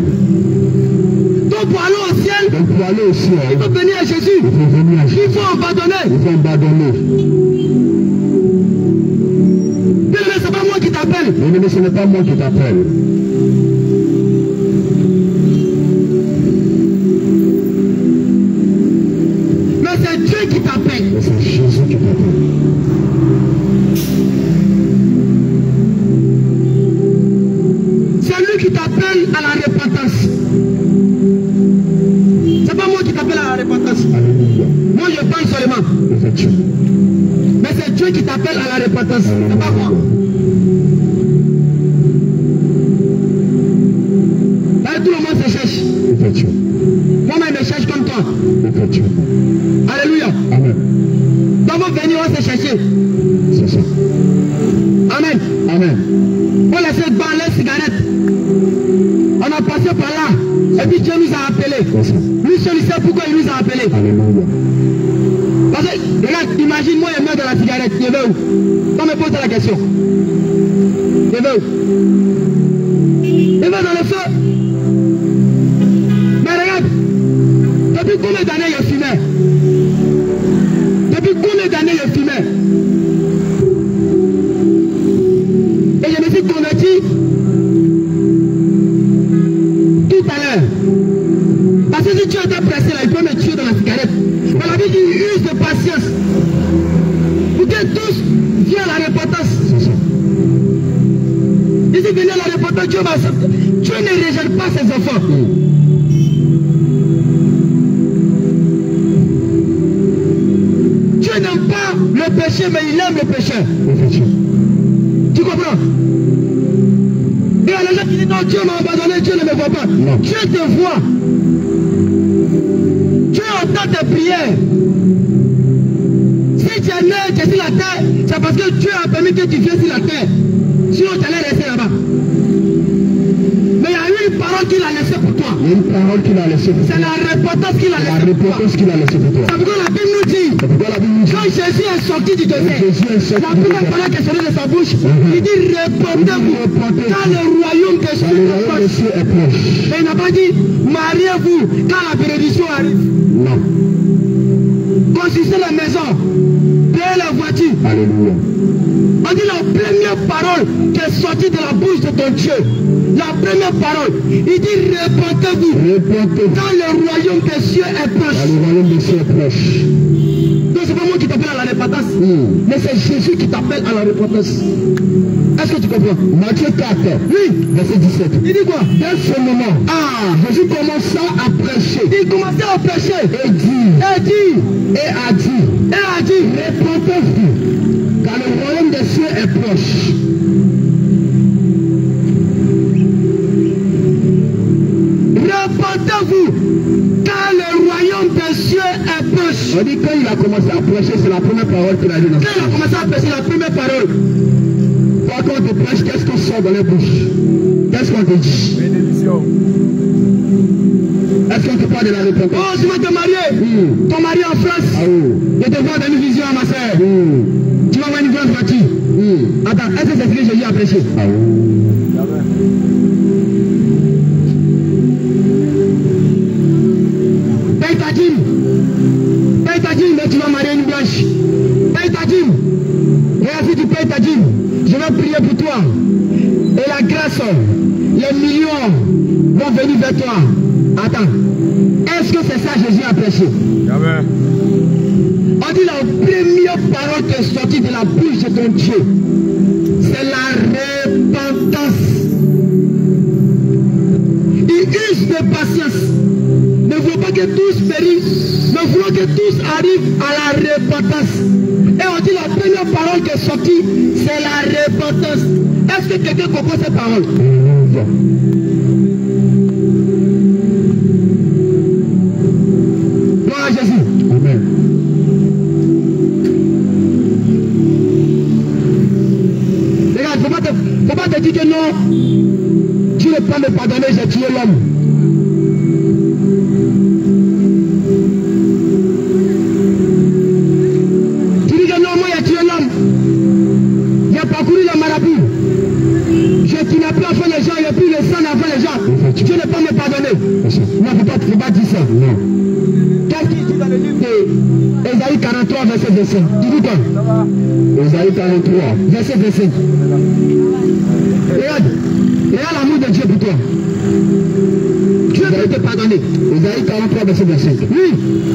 Donc pour aller au ciel, Donc pour aller au ciel, il faut venir à Jésus. il faut venir à Jésus. Il faut abandonner. Il faut abandonner. Bien aimé, c'est pas moi qui t'appelle. Bien aimé, ce n'est pas moi qui t'appelle. Mais c'est Dieu qui t'appelle. Mais c'est Jésus qui t'appelle. C'est lui qui t'appelle à la repentance. C'est pas moi qui t'appelle à la repentance. Alléluia. Moi je parle seulement. Effectivement. Mais c'est Dieu qui t'appelle à la repentance. C'est pas moi. Là, tout le monde se cherche. Effectivement. Moi-même, je cherche comme toi. Effectivement. Alléluia. Amen. Donc, on va venir, on va se chercher. C'est ça. Amen. Amen. On laisse dans les cigarettes. On a passé par là. Et puis Dieu nous a appelés. C'est ça. Lui seul il sait pourquoi il nous a appelés. Alléluia. Parce que, regarde, imagine-moi, il meurt dans la cigarette. Il va où? On me pose la question. Il va où? Il va dans le feu. Mais regarde, depuis combien d'années il fumait? Depuis combien d'années il fumait? Et je me suis converti tout à l'heure. Parce que si tu étais pressé là, il peut me tuer dans la cigarette. Mais la vie dit use de patience. Pour que tous viennent à la repentance. C'est ça. Ici, venez à la repentance, Dieu va accepter. Dieu ne rejette pas ses enfants. Dieu n'aime pas le péché, mais il aime le pécheur. Effectivement. Tu comprends? Et il y a les gens qui disent non, Dieu m'a abandonné, Dieu ne me voit pas. Non. Dieu te voit. Dieu entend tes prières. Si tu es né, tu es sur la terre, c'est parce que Dieu a permis que tu viennes sur la terre. Sinon, tu allais rester là-bas. Mais il y a eu une parole qu'il a laissée pour toi. Il y a une parole qu'il a laissée pour toi. C'est la repentance qu'il a La laissée pour toi. repentance qu'il a laissée pour toi. C'est pourquoi la Bible nous dit, C'est pourquoi la Bible nous dit, quand Jésus est sorti du désert, Jésus est sorti la du première désert. parole qui est sortie de sa bouche, Mhm. il dit répondez-vous, Répondez-vous. car le royaume des le cieux est royaume des proche. cieux est proche. Mais il n'a pas dit mariez-vous quand la bénédiction arrive. Non. Construisez la maison, payez la voiture. Alléluia. On dit la première parole qui est sortie de la bouche de ton Dieu. La première parole, il dit répondez-vous Répondez-vous. quand le royaume des cieux est proche. Car le royaume des cieux est proche. Donc c'est pas moi qui t'appelle à la repentance, mais c'est Jésus qui t'appelle à la repentance. Est-ce que tu comprends? Matthieu 4, Oui. verset 17. Il dit quoi? Dès ce moment, Jésus commença à prêcher Il commençait à prêcher et dit, et a dit, répondez-vous, car le royaume des cieux est proche. répondez-vous car le royaume des cieux est proche. On dit quand il a commencé à prêcher, c'est la première parole qu'il a dit dans Quand il a commencé à prêcher la première parole, Quand on te prêche, qu'est-ce qu'on sort dans les bouches? Qu'est-ce qu'on te dit? Bénédiction. Est-ce qu'on te parle de la repentance? oh tu vas te marier, ton mari en France, Ah oui. je te vois dans une vision à ma soeur, tu vas avoir une grande voiture. Attends, est-ce que c'est ce que Jésus a prêché? Ah oui. Paye ta dîme, mais tu vas marier une blanche. Paye ta dîme. Et si tu payes ta dîme, je vais prier pour toi. Et la grâce, les millions vont venir vers toi. Attends, est-ce que c'est ça Jésus a prêché? Amen. On dit la première parole qui est sortie de la bouche de ton Dieu, c'est la repentance. Il use de patience. Ne voulons pas que tous périssent, nous voulons que tous arrivent à la repentance. Et on dit la première parole qui est sortie, c'est la repentance. Est-ce que quelqu'un comprend cette parole? Gloire à Jésus. Amen. Regarde, il ne faut pas te dire que non, tu ne peux pas me pardonner, j'ai tué l'homme. Tu dis que non, moi j'ai tué l'homme. J'ai parcouru la maladie. Je n'ai plus enfant les gens, il n'y a plus le sang d'enfant les gens. Tu ne peux pas me pardonner. Non, il ne faut pas dire ça. Non. Qu'est-ce qu'il dit dans le livre d'Ésaïe 43, verset 25? Tu dis quoi? Ésaïe 43. Verset 25. Regarde l'amour de Dieu pour toi. Dieu veut te pardonner. Ésaïe 43, verset 25. Oui,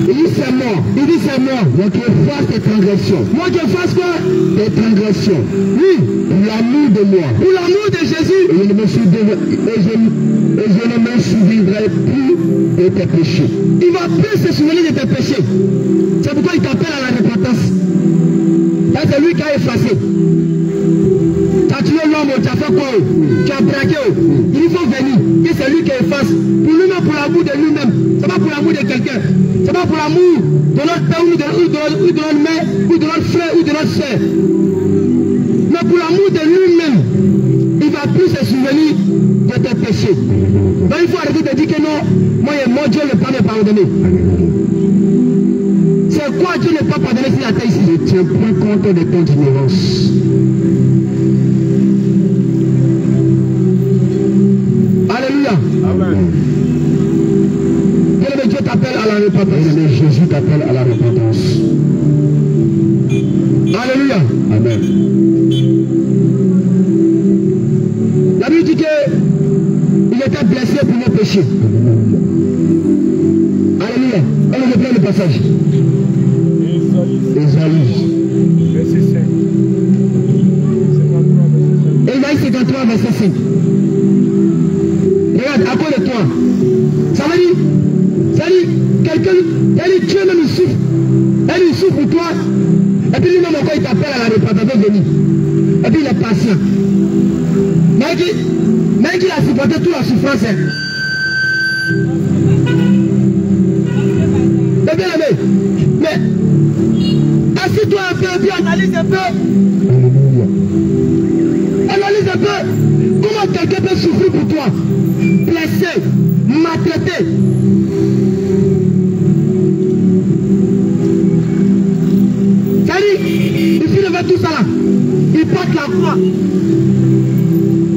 Il dit c'est mort. il dit c'est mort. Moi qui efface tes transgressions. Moi je fasse quoi? Tes transgressions. Oui, Pour l'amour de moi. pour l'amour de Jésus. Et je ne me souviendrai plus de tes péchés. Il va plus se souvenir de tes péchés. C'est pourquoi il t'appelle à la repentance. Là, c'est lui qui a effacé. Tu as tué l'homme, tu as fait quoi? Tu as braqué. Il faut venir. Et c'est lui qui efface. Pour lui-même, pour l'amour de lui-même. C'est pas pour l'amour de quelqu'un. C'est pas pour l'amour de notre père ou de notre mère ou de notre frère ou de notre soeur. Mais pour l'amour de lui-même, il va plus se souvenir de tes péchés. Donc il faut arrêter de dire que non, moi mon Dieu ne peut pas me pardonner. C'est quoi Dieu ne peut pas pardonner si la terre ici? Ne tiens point compte de ton ignorance. Alléluia. Amen. Bien-aimé, Dieu t'appelle à la repentance. Bien-aimé, Jésus t'appelle à la repentance. Alléluia. Amen. La Bible dit qu'il était blessé pour nos péchés. Alléluia. On le reprend le passage. Ésaïe. Verset 5. Ésaïe 53, verset 5. Regarde, à cause de toi. Ça veut dire quelqu'un, Dieu même il souffre. Il souffre pour toi. Et puis lui-même encore il t'appelle à la repentance de venir. Et puis il est patient. Mais qu'il a supporté toute la souffrance. Mais bien aimé, mais assis-toi un peu et puis analyse un peu. Alléluia. Analyse un peu comment quelqu'un peut souffrir pour toi. Blessé, maltraité. C'est-à-dire, il finit de tout ça là. Il porte la croix.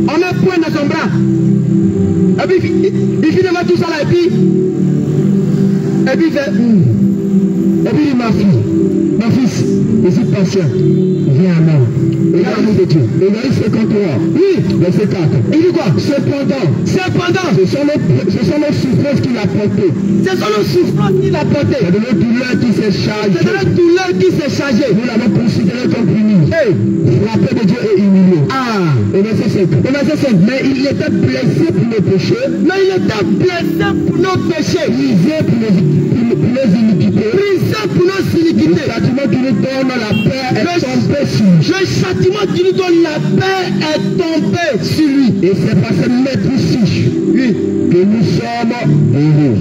On met un point dans son bras. Et puis, il finit de tout ça là et puis il fait. Et puis il dit, ma fille, mon fils, je suis patient. Viens à moi. Et l'amour de Dieu. Ésaïe 53. Oui, Verset 4. il dit quoi? Cependant, Ce sont nos souffrances qu'il a portées. les souffrances qu'il a portées. C'est de nos douleurs qui s'est C'est chargé. de la douleur qui s'est chargée. Nous l'avons considéré comme puni. Hey. Frappé de Dieu et humilié. Ah, Et verset 5. le verset 5. Mais il était blessé pour nos péchés, Mais il était blessé pour nos péchés, brisé pour nos iniquités. brisé pour nos Le iniquités. châtiment qui nous donne la paix est tombé sur lui. Le châtiment qui nous donne la paix est tombé sur lui. Et c'est par ce maître ici que nous sommes heureux.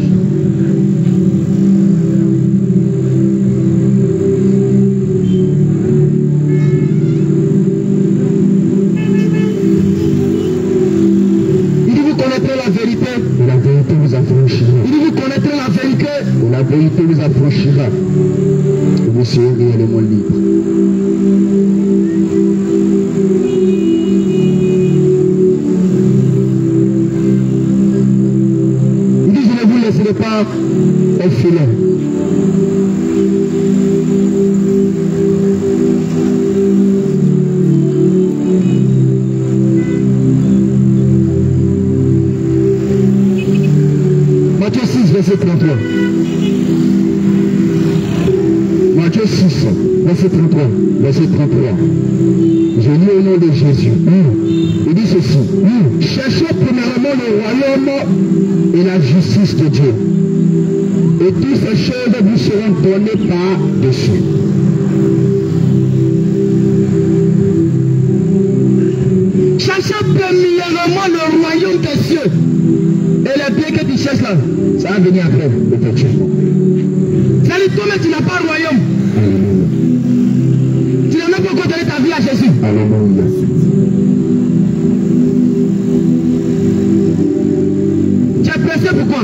Il dit vous connaîtrez la vérité. Et la vérité vous affranchira. Il dit vous connaîtrez la vérité. Et la vérité vous affranchira. Et vous serez réellement libre. Il dit je ne vous laisserai pas orphelin. Matthieu 6, verset 33. Verset 33. Je lis au nom de Jésus. Il dit ceci. Cherchez premièrement le royaume et la justice de Dieu. Et toutes ces choses vous seront données par-dessus. Cherchez premièrement le royaume des cieux. Et les biens que tu cherches là, ça va venir après. Effectivement. C'est-à-dire, toi-même, tu n'as pas le royaume. Tu n'as même pas encore donné ta vie à Jésus. Alléluia. Tu es pressé pourquoi?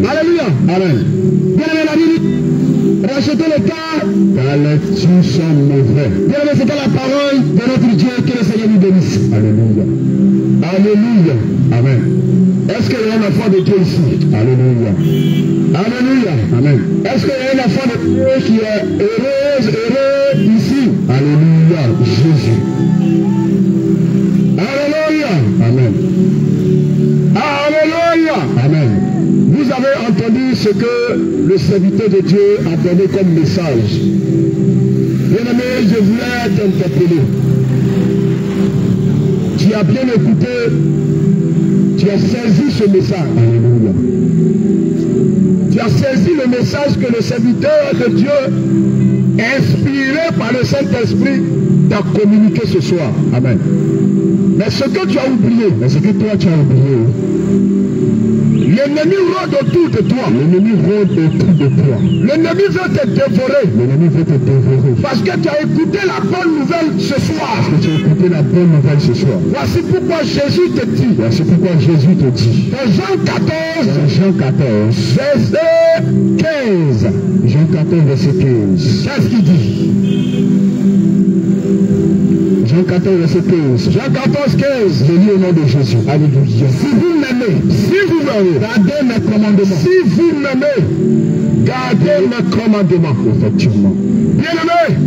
Alléluia. Amen. Bien aimé la Bible. Rachetez le cas. Car les tues sont mauvais. Bien aimé, c'était la parole de notre Dieu. Que le Seigneur nous bénisse. Alléluia. Alléluia. Amen. Est-ce qu'il y a un enfant de Dieu ici? Alléluia. Alléluia. Amen. Est-ce qu'il y a un enfant de Dieu qui est heureux ici? Alléluia. Jésus. Alléluia. Amen. Alléluia. Amen. Vous avez entendu ce que le serviteur de Dieu a donné comme message. Bien-aimé, je voulais t'interpeller. Tu as bien écouté, tu as saisi ce message. Alléluia. Tu as saisi le message que le serviteur de Dieu, inspiré par le Saint-Esprit, t'a communiqué ce soir. Amen. Mais ce que tu as oublié, Mais ce que toi tu as oublié, l'ennemi rôde autour de toi. l'ennemi rôde autour de toi. L'ennemi veut te dévorer. L'ennemi veut te dévorer. Parce que tu as écouté la bonne nouvelle ce soir. Parce que tu as écouté la bonne nouvelle ce soir. Voici pourquoi Jésus te dit, C'est pourquoi Jésus te dit. dans Jean 14, Dans Jean 14, verset 15, Jean 14, verset 15. qu'est-ce qu'il dit? Jean 14, verset 15. Jean 14, 15. Je lis au nom de Jésus. Alléluia. Si vous m'aimez, Gardez mes commandements. si vous m'aimez, gardez mes commandements. Effectivement. Bien-aimé,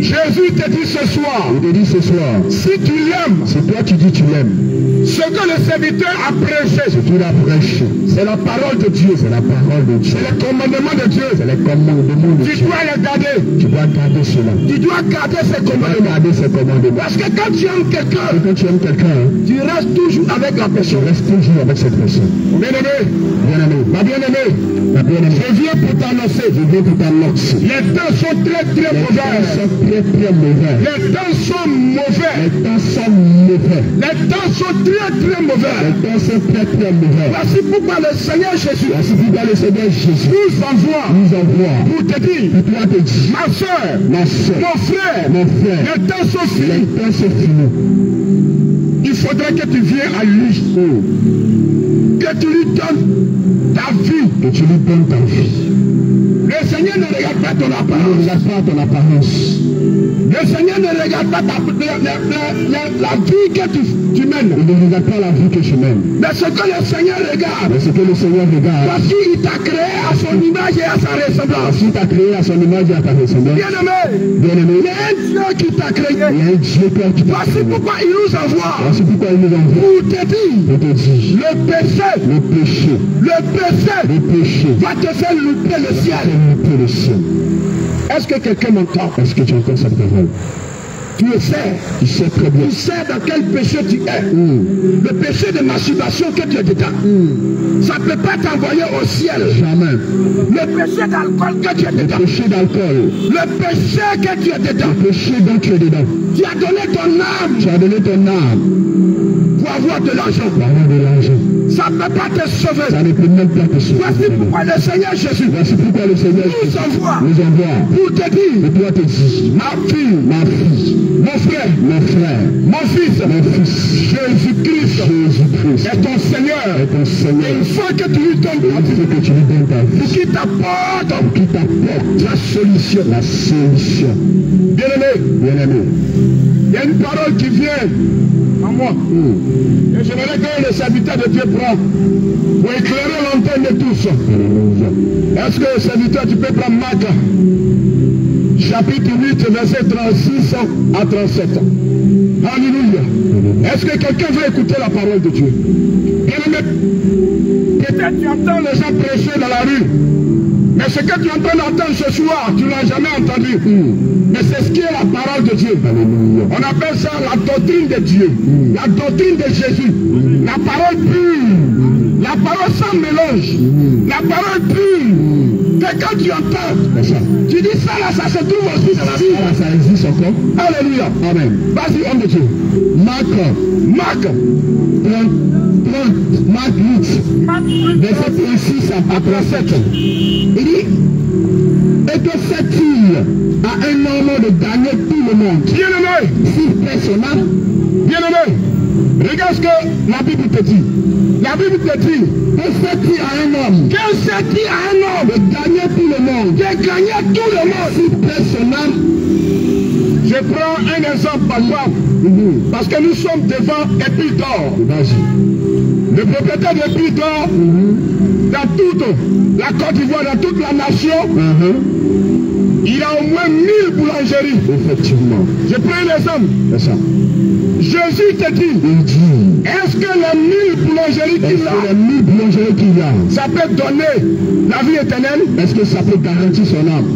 Jésus te dit ce soir, Je te dis ce soir, si tu l'aimes, c'est toi qui dis tu l'aimes. ce que le serviteur a prêché, Tu l'as prêché. c'est la parole de Dieu, C'est la parole de Dieu. c'est le commandement de Dieu. C'est les commandements de Tu Dieu. dois les garder. Tu dois garder cela. Tu dois garder ces Tu dois commandements. garder ces commandements. Parce que quand tu aimes quelqu'un, Et quand tu aimes quelqu'un, tu restes toujours avec la tu personne. restes toujours avec cette personne. Bien-aimé, Bien-aimé, ma bien-aimée, ma bien-aimée, je viens pour t'annoncer. je viens pour t'annoncer. Les temps sont très très Les mauvais. temps sont très très mauvais. Les temps sont mauvais. Les temps sont mauvais. Les temps sont très très mauvais. Les temps sont très très mauvais. Voici pourquoi le Seigneur Jésus Voici pourquoi le Seigneur Jésus nous envoie nous envoie. pour te dire, Et toi te dit, ma soeur, ma soeur, mon frère, mon frère, les temps sont les finis. temps sont finis. Il faudrait que tu viennes à lui, que tu lui donnes ta vie. Que tu lui donnes ta vie. Le Seigneur ne regarde pas ton Ne apparence. regarde pas ton apparence. Le Seigneur ne regarde pas la vie que tu mènes. Il ne regarde pas la vie que je mène. Mais ce que le Seigneur regarde, Mais ce que le Seigneur regarde, parce qu'il t'a créé à son image et à sa ressemblance. s'il t'a créé à son image et à ta ressemblance, Bien-aimé, bien-aimé, il y a un Dieu qui t'a créé. il y a un Dieu qui t'a Voici créé. pourquoi il nous envoie Voici pourquoi il nous envoie. pour te dire, Je te dis, le péché le péché va te faire louper le ciel. fait louper le ciel. Est-ce que quelqu'un m'entend? Est-ce que tu entends cette parole? Tu le sais. Tu sais très bien. Tu sais dans quel péché tu es. Le péché de masturbation que tu es dedans. Ça ne peut pas t'envoyer au ciel. Jamais. Le péché d'alcool que tu es Le dedans. péché d'alcool, Le péché que tu es dedans. le péché dont tu es dedans. Tu as donné ton âme Tu as donné ton âme pour avoir de l'argent. pour avoir de l'argent. Ça ne peut pas te sauver. Ça ne peut même pas te sauver. Voici pourquoi le Seigneur Jésus Voici pourquoi le Seigneur nous envoie nous envoie. pour te dire, Et toi te dis, ma fille, ma fille, mon frère, mon frère, mon fils, mon fils, Jésus-Christ Jésus-Christ est ton Seigneur. est ton Seigneur. Il faut que tu lui donnes ta Il vie. faut que tu lui donnes ta Pour vie. qu'il t'apporte Qui t'apporte la solution. la solution. Bien-aimé, Bien-aimé. il y a une parole qui vient en moi. Et j'aimerais que le serviteur de Dieu prend pour éclairer l'antenne de tous. Alléluia. Est-ce que le serviteur, tu peux prendre Marc, chapitre 8, verset 36 à 37. Alléluia. Est-ce que quelqu'un veut écouter la parole de Dieu? Bien-aimé, Peut-être tu entends les gens prêcher dans la rue. Mais ce que tu es en train d'entendre ce soir, tu ne l'as jamais entendu. Mais c'est ce qui est la parole de Dieu. Alléluia. On appelle ça la doctrine de Dieu. La doctrine de Jésus. La parole pure. La parole sans mélange. La parole pure. Que quand tu entends, tu dis ça là, ça se trouve aussi dans la Bible. Ça existe encore. Alléluia. Amen. Vas-y, homme de Dieu. Marc 8. Verset 36 à 37. Il dit, et que fait-il à un homme de gagner tout le monde? Bien-aimé. Si personne. Bien-aimé. Regarde ce que la Bible te dit. La Bible te dit, que fait-il à un homme? Que fait-il à un homme de gagner tout le monde? De gagner tout le monde. Si personne. Je prends un exemple par exemple. Parce que nous sommes devant Épis d'or. Le propriétaire d'Épis d'or, dans toute la Côte d'Ivoire, dans toute la nation, il a au moins 1000 boulangeries. Effectivement. Je prends un exemple. C'est ça. Jésus te dit, est-ce que les 1000 boulangeries qu'il a, ça peut donner la vie éternelle? Est-ce que ça peut garantir son âme?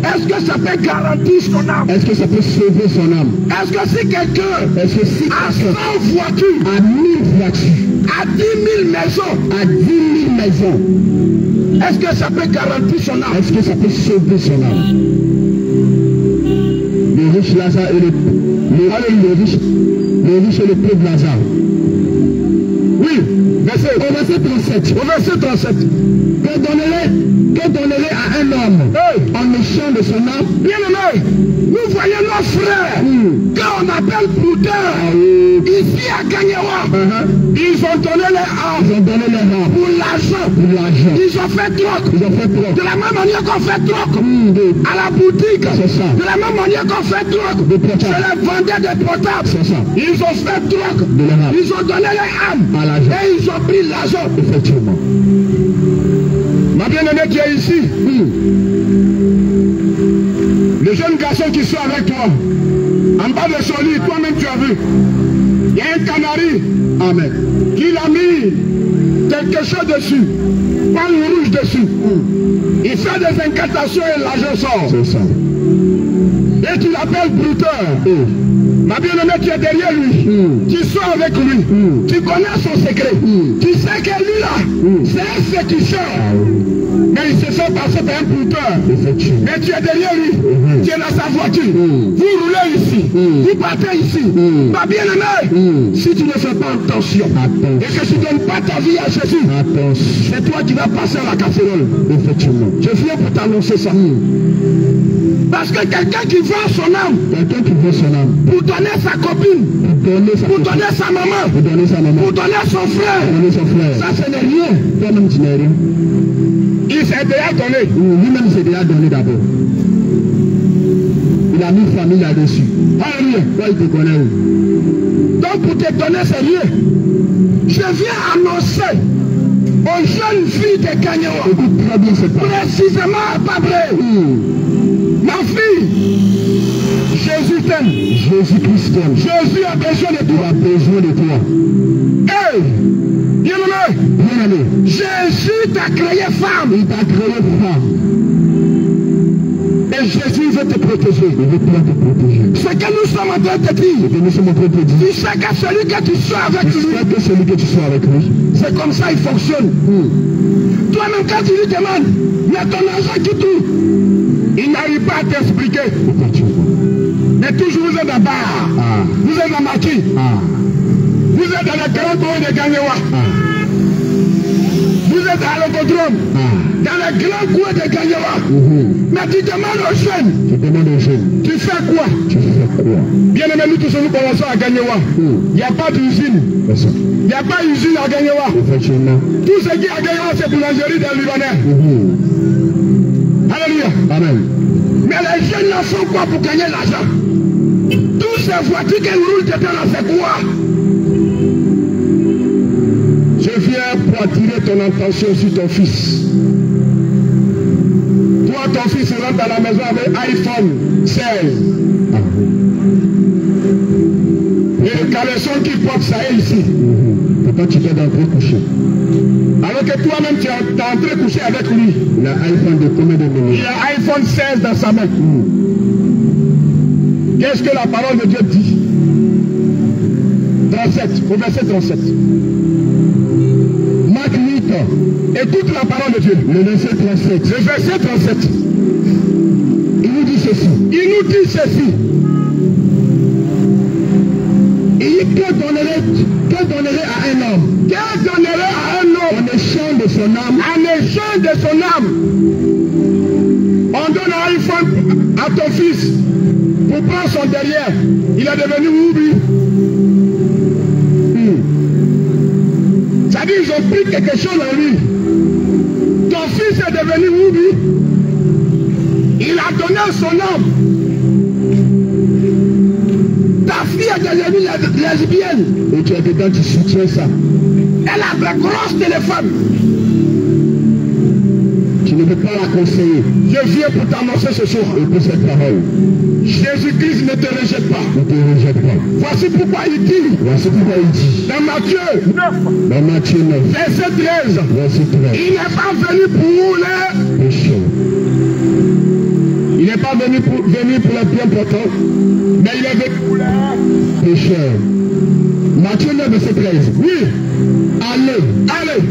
Est-ce que ça peut garantir son âme? Est-ce que ça peut sauver son âme? Est-ce que si quelqu'un a 100 voitures, à 1000 voitures, à 10 000 maisons, à 10 000 maisons, est-ce que ça peut garantir son âme? Est-ce que ça peut sauver son âme? Le riche Lazare et le riche et le pauvre Lazare. Oui, au verset 37. Au verset 37. Que donnerait à un homme en échange de son âme? Bien aimé, nous voyons nos frères qu'on appelle Poudre ici à Kanyewa. Ils ont donné leur âme. Pour l'argent. Ils ont fait troc. De la même manière qu'on fait troc à la boutique. C'est ça. De la même manière qu'on fait troc c'est les vendeurs de portables. C'est ça. Ils ont fait troc. Ils ont donné leur âme. Et ils ont pris l'argent. Effectivement. Ma bien-aimée qui est ici, le jeune garçon qui soit avec toi, en bas de son lit, toi-même tu as vu, il y a un canari, amen, qui l'a mis quelque chose dessus, pas une rouge dessus. Il fait des incantations et l'argent sort. C'est ça. Et tu l'appelles brouteur. Ma bien-aimée qui est derrière lui, tu sois avec lui, tu connais son secret, tu sais que lui là, c'est un féticheur. Mais il se fait passer par un brouteur. Mais tu es derrière lui, tu es dans sa voiture, vous roulez ici, vous partez ici. Ma bien-aimée, si tu ne fais pas attention, et que tu ne donnes pas ta vie à Jésus, c'est toi qui vas passer à la casserole. Effectivement. Je viens pour t'annoncer ça. Parce que quelqu'un qui vend son âme, pour donner sa copine, pour donner sa maman, pour donner son frère, ça ce n'est rien. Toi-même tu n'es rien. Il s'est déjà donné. Lui-même s'est déjà donné d'abord. Il a mis famille là-dessus. Alléluia. Toi il te connaît. Donc pour te donner c'est rien. Je viens annoncer aux jeunes filles de Kanyewa, précisément à Pabré. Ma fille, Jésus t'aime. Jésus-Christ t'aime. Jésus a besoin de toi. Hey, bien-aimé. Jésus t'a créé femme. Il t'a créé femme. Et Jésus veut te protéger. Ce que nous sommes en train de te dire. Tu sais que celui que tu sois avec lui. C'est comme ça il fonctionne. Toi-même quand tu lui demandes, mais ton argent qui tout. Il n'arrive pas à t'expliquer. Mais toujours vous êtes là-bas. Vous êtes à Maki. Vous êtes dans le grand coin de Kanyewa. Vous êtes à l'Autodrome. Dans le grand coin de Kanyewa. Mais tu demandes aux jeunes. Tu fais quoi? Bien aimé, nous tous nous commençons à Kanyewa. Il n'y a pas d'usine. Il n'y a pas d'usine à Kanyewa. Tout ce qui est à Kanyewa, c'est boulangerie des Libanais. Alléluia. Amen. Mais les jeunes là font quoi pour gagner l'argent? Toutes ces voitures qui roulent dedans là, c'est quoi? Je viens pour attirer ton attention sur ton fils. Toi, ton fils rentre à la maison avec iPhone 16. Et le caleçon qui porte ça est ici. Papa, tu t'es dans le coucher. Alors que toi-même, tu es entré coucher avec lui. Il a iPhone de combien de millions? Il a iPhone 16 dans sa main. Qu'est-ce que la parole de Dieu dit? 37, au verset 37. Marc 8. Écoute la parole de Dieu. Le verset 37. Le verset 37. Il nous dit ceci. Il nous dit ceci. Et que donnerait à un homme? Que donnerait à un homme En échange de son âme? en échange de son âme? On donne un iPhone à ton fils pour prendre son derrière. Il est devenu Woubi. Ça dit ils ont pris quelque chose en lui. Ton fils est devenu Woubi. Il a donné son âme. Ta fille est devenue lesbienne. Et tu es dedans, tu soutiens ça. Elle a des grosses téléphones. Tu ne peux pas la conseiller. Je viens pour t'annoncer ce soir. Écoute cette parole. Jésus-Christ ne te rejette pas. Ne te rejette pas. Voici pourquoi il dit Voici pourquoi il dit. dans Matthieu 9, Dans Matthieu 9, verset 13. verset 13. Il n'est pas venu pour les... Péché. Il n'est pas venu pour les bien portants, mais il est venu pour les... Pécheur. Matthieu 9, verset 13. Oui, Allez allez.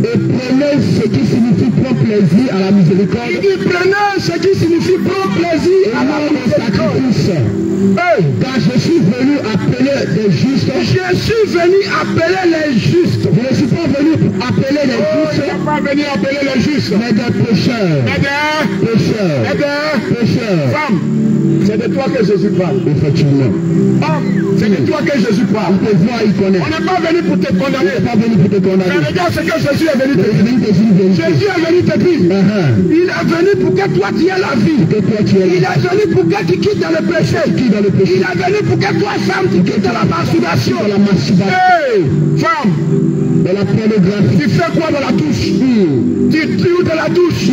et prenez ce qui signifie prendre plaisir à la miséricorde. Il dit prenez ce qui signifie prendre plaisir Et à la non au miséricorde. sacrifice. Hey, Car je suis venu appeler les justes. je suis venu appeler les justes. Je ne suis pas venu appeler les Oh, il justes, n'est pas venu appeler les justes. mais des pécheurs. Mais des... Pécheurs. Mais des... Pécheurs. Femmes, c'est de toi que Jésus parle. Effectivement. Homme, c'est de toi que Jésus parle. Il te voit, il connaît. On n'est pas venu pour te Il condamner. n'est pas venu pour te Mais condamner. regarde ce que Jésus est venu Mais te il est dire. venu te dire une vérité. Jésus est venu te dire. Il est venu pour que toi tu aies la vie. Que toi tu es Il là. est venu pour que tu quittes dans le péché. Qui dans le péché? Il est venu pour que toi, femme, tu quittes dans la masturbation. Dans la masturbation. Hey, femme, Dans la pornographie. tu fais quoi dans la douche? Tu tues dans la douche.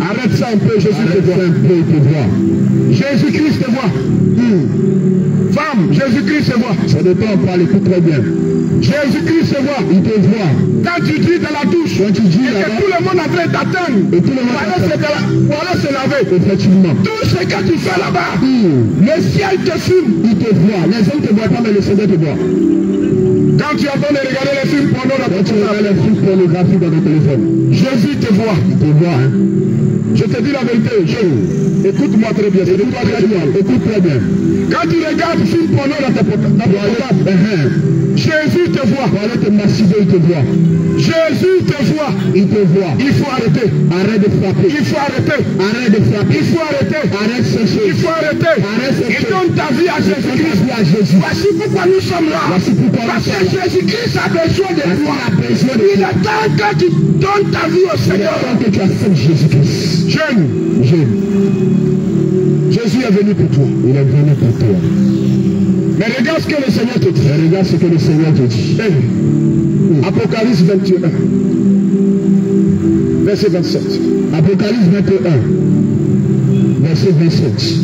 Arrête ça un peu, Jésus te Arrête voit. un peu, il te voit. Jésus-Christ te voit. Femme, Jésus-Christ te voit. Ça dépend, on parle, écoute très bien. Jésus-Christ te voit. Il te voit. Quand tu dis dans la douche, Quand tu dis et que là-bas, tout le monde est en train d'attendre, et tout le monde pour aller se laver. effectivement. Tout ce que tu fais là-bas, le ciel te filme. Il te voit. Les hommes ne te voient pas, mais le Seigneur te voit. Quand tu es en train de regarder les films porno dans Quand ton tu regardes téléphone, les films pornographiques dans ton téléphone, Jésus te voit. il te voit. Hein. Je te dis la vérité, écoute-moi très bien, c'est de toi que je parle. Écoute très bien. Quand tu regardes film porno dans ton portable, Jésus te voit. Pour aller te masturber, il te voit. Jésus te voit. Il te voit. Il faut arrêter. Arrête de frapper. Il faut arrêter. Arrête de frapper. Il faut arrêter. Arrête ce Il chose. faut arrêter. Arrête ce Et chose. donne ta vie à Jésus-Christ. à Jésus. Voici pourquoi nous sommes là. Voici pourquoi nous Parce que sommes là. Jésus-Christ a besoin de Parce toi. qu'il a besoin de Il toi. est temps que tu donnes ta vie au Il est Seigneur. temps que tu acceptes Jésus-Christ. Jeune, Jeune. Jésus est venu pour toi. Il est venu pour toi. Mais regarde ce que le Seigneur te dit. Et regarde ce que le Seigneur te dit. Apocalypse 21, verset 27. Apocalypse 21, verset 27.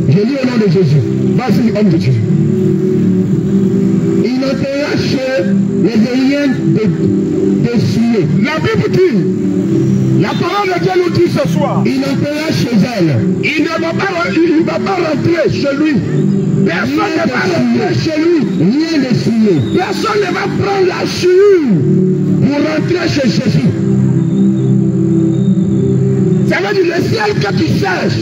Je lis au nom de Jésus. Vas-y, homme de Dieu. Il n'entrera chez les Éliens de souiller. La Bible dit, la parole de Dieu nous dit ce soir, Il n'entrera chez elle. il ne va pas rentrer chez lui. Personne ne va rentrer chez lui. Rien de souillé. Personne ne va prendre la souillure pour rentrer chez Jésus. Ça veut dire le ciel que tu cherches.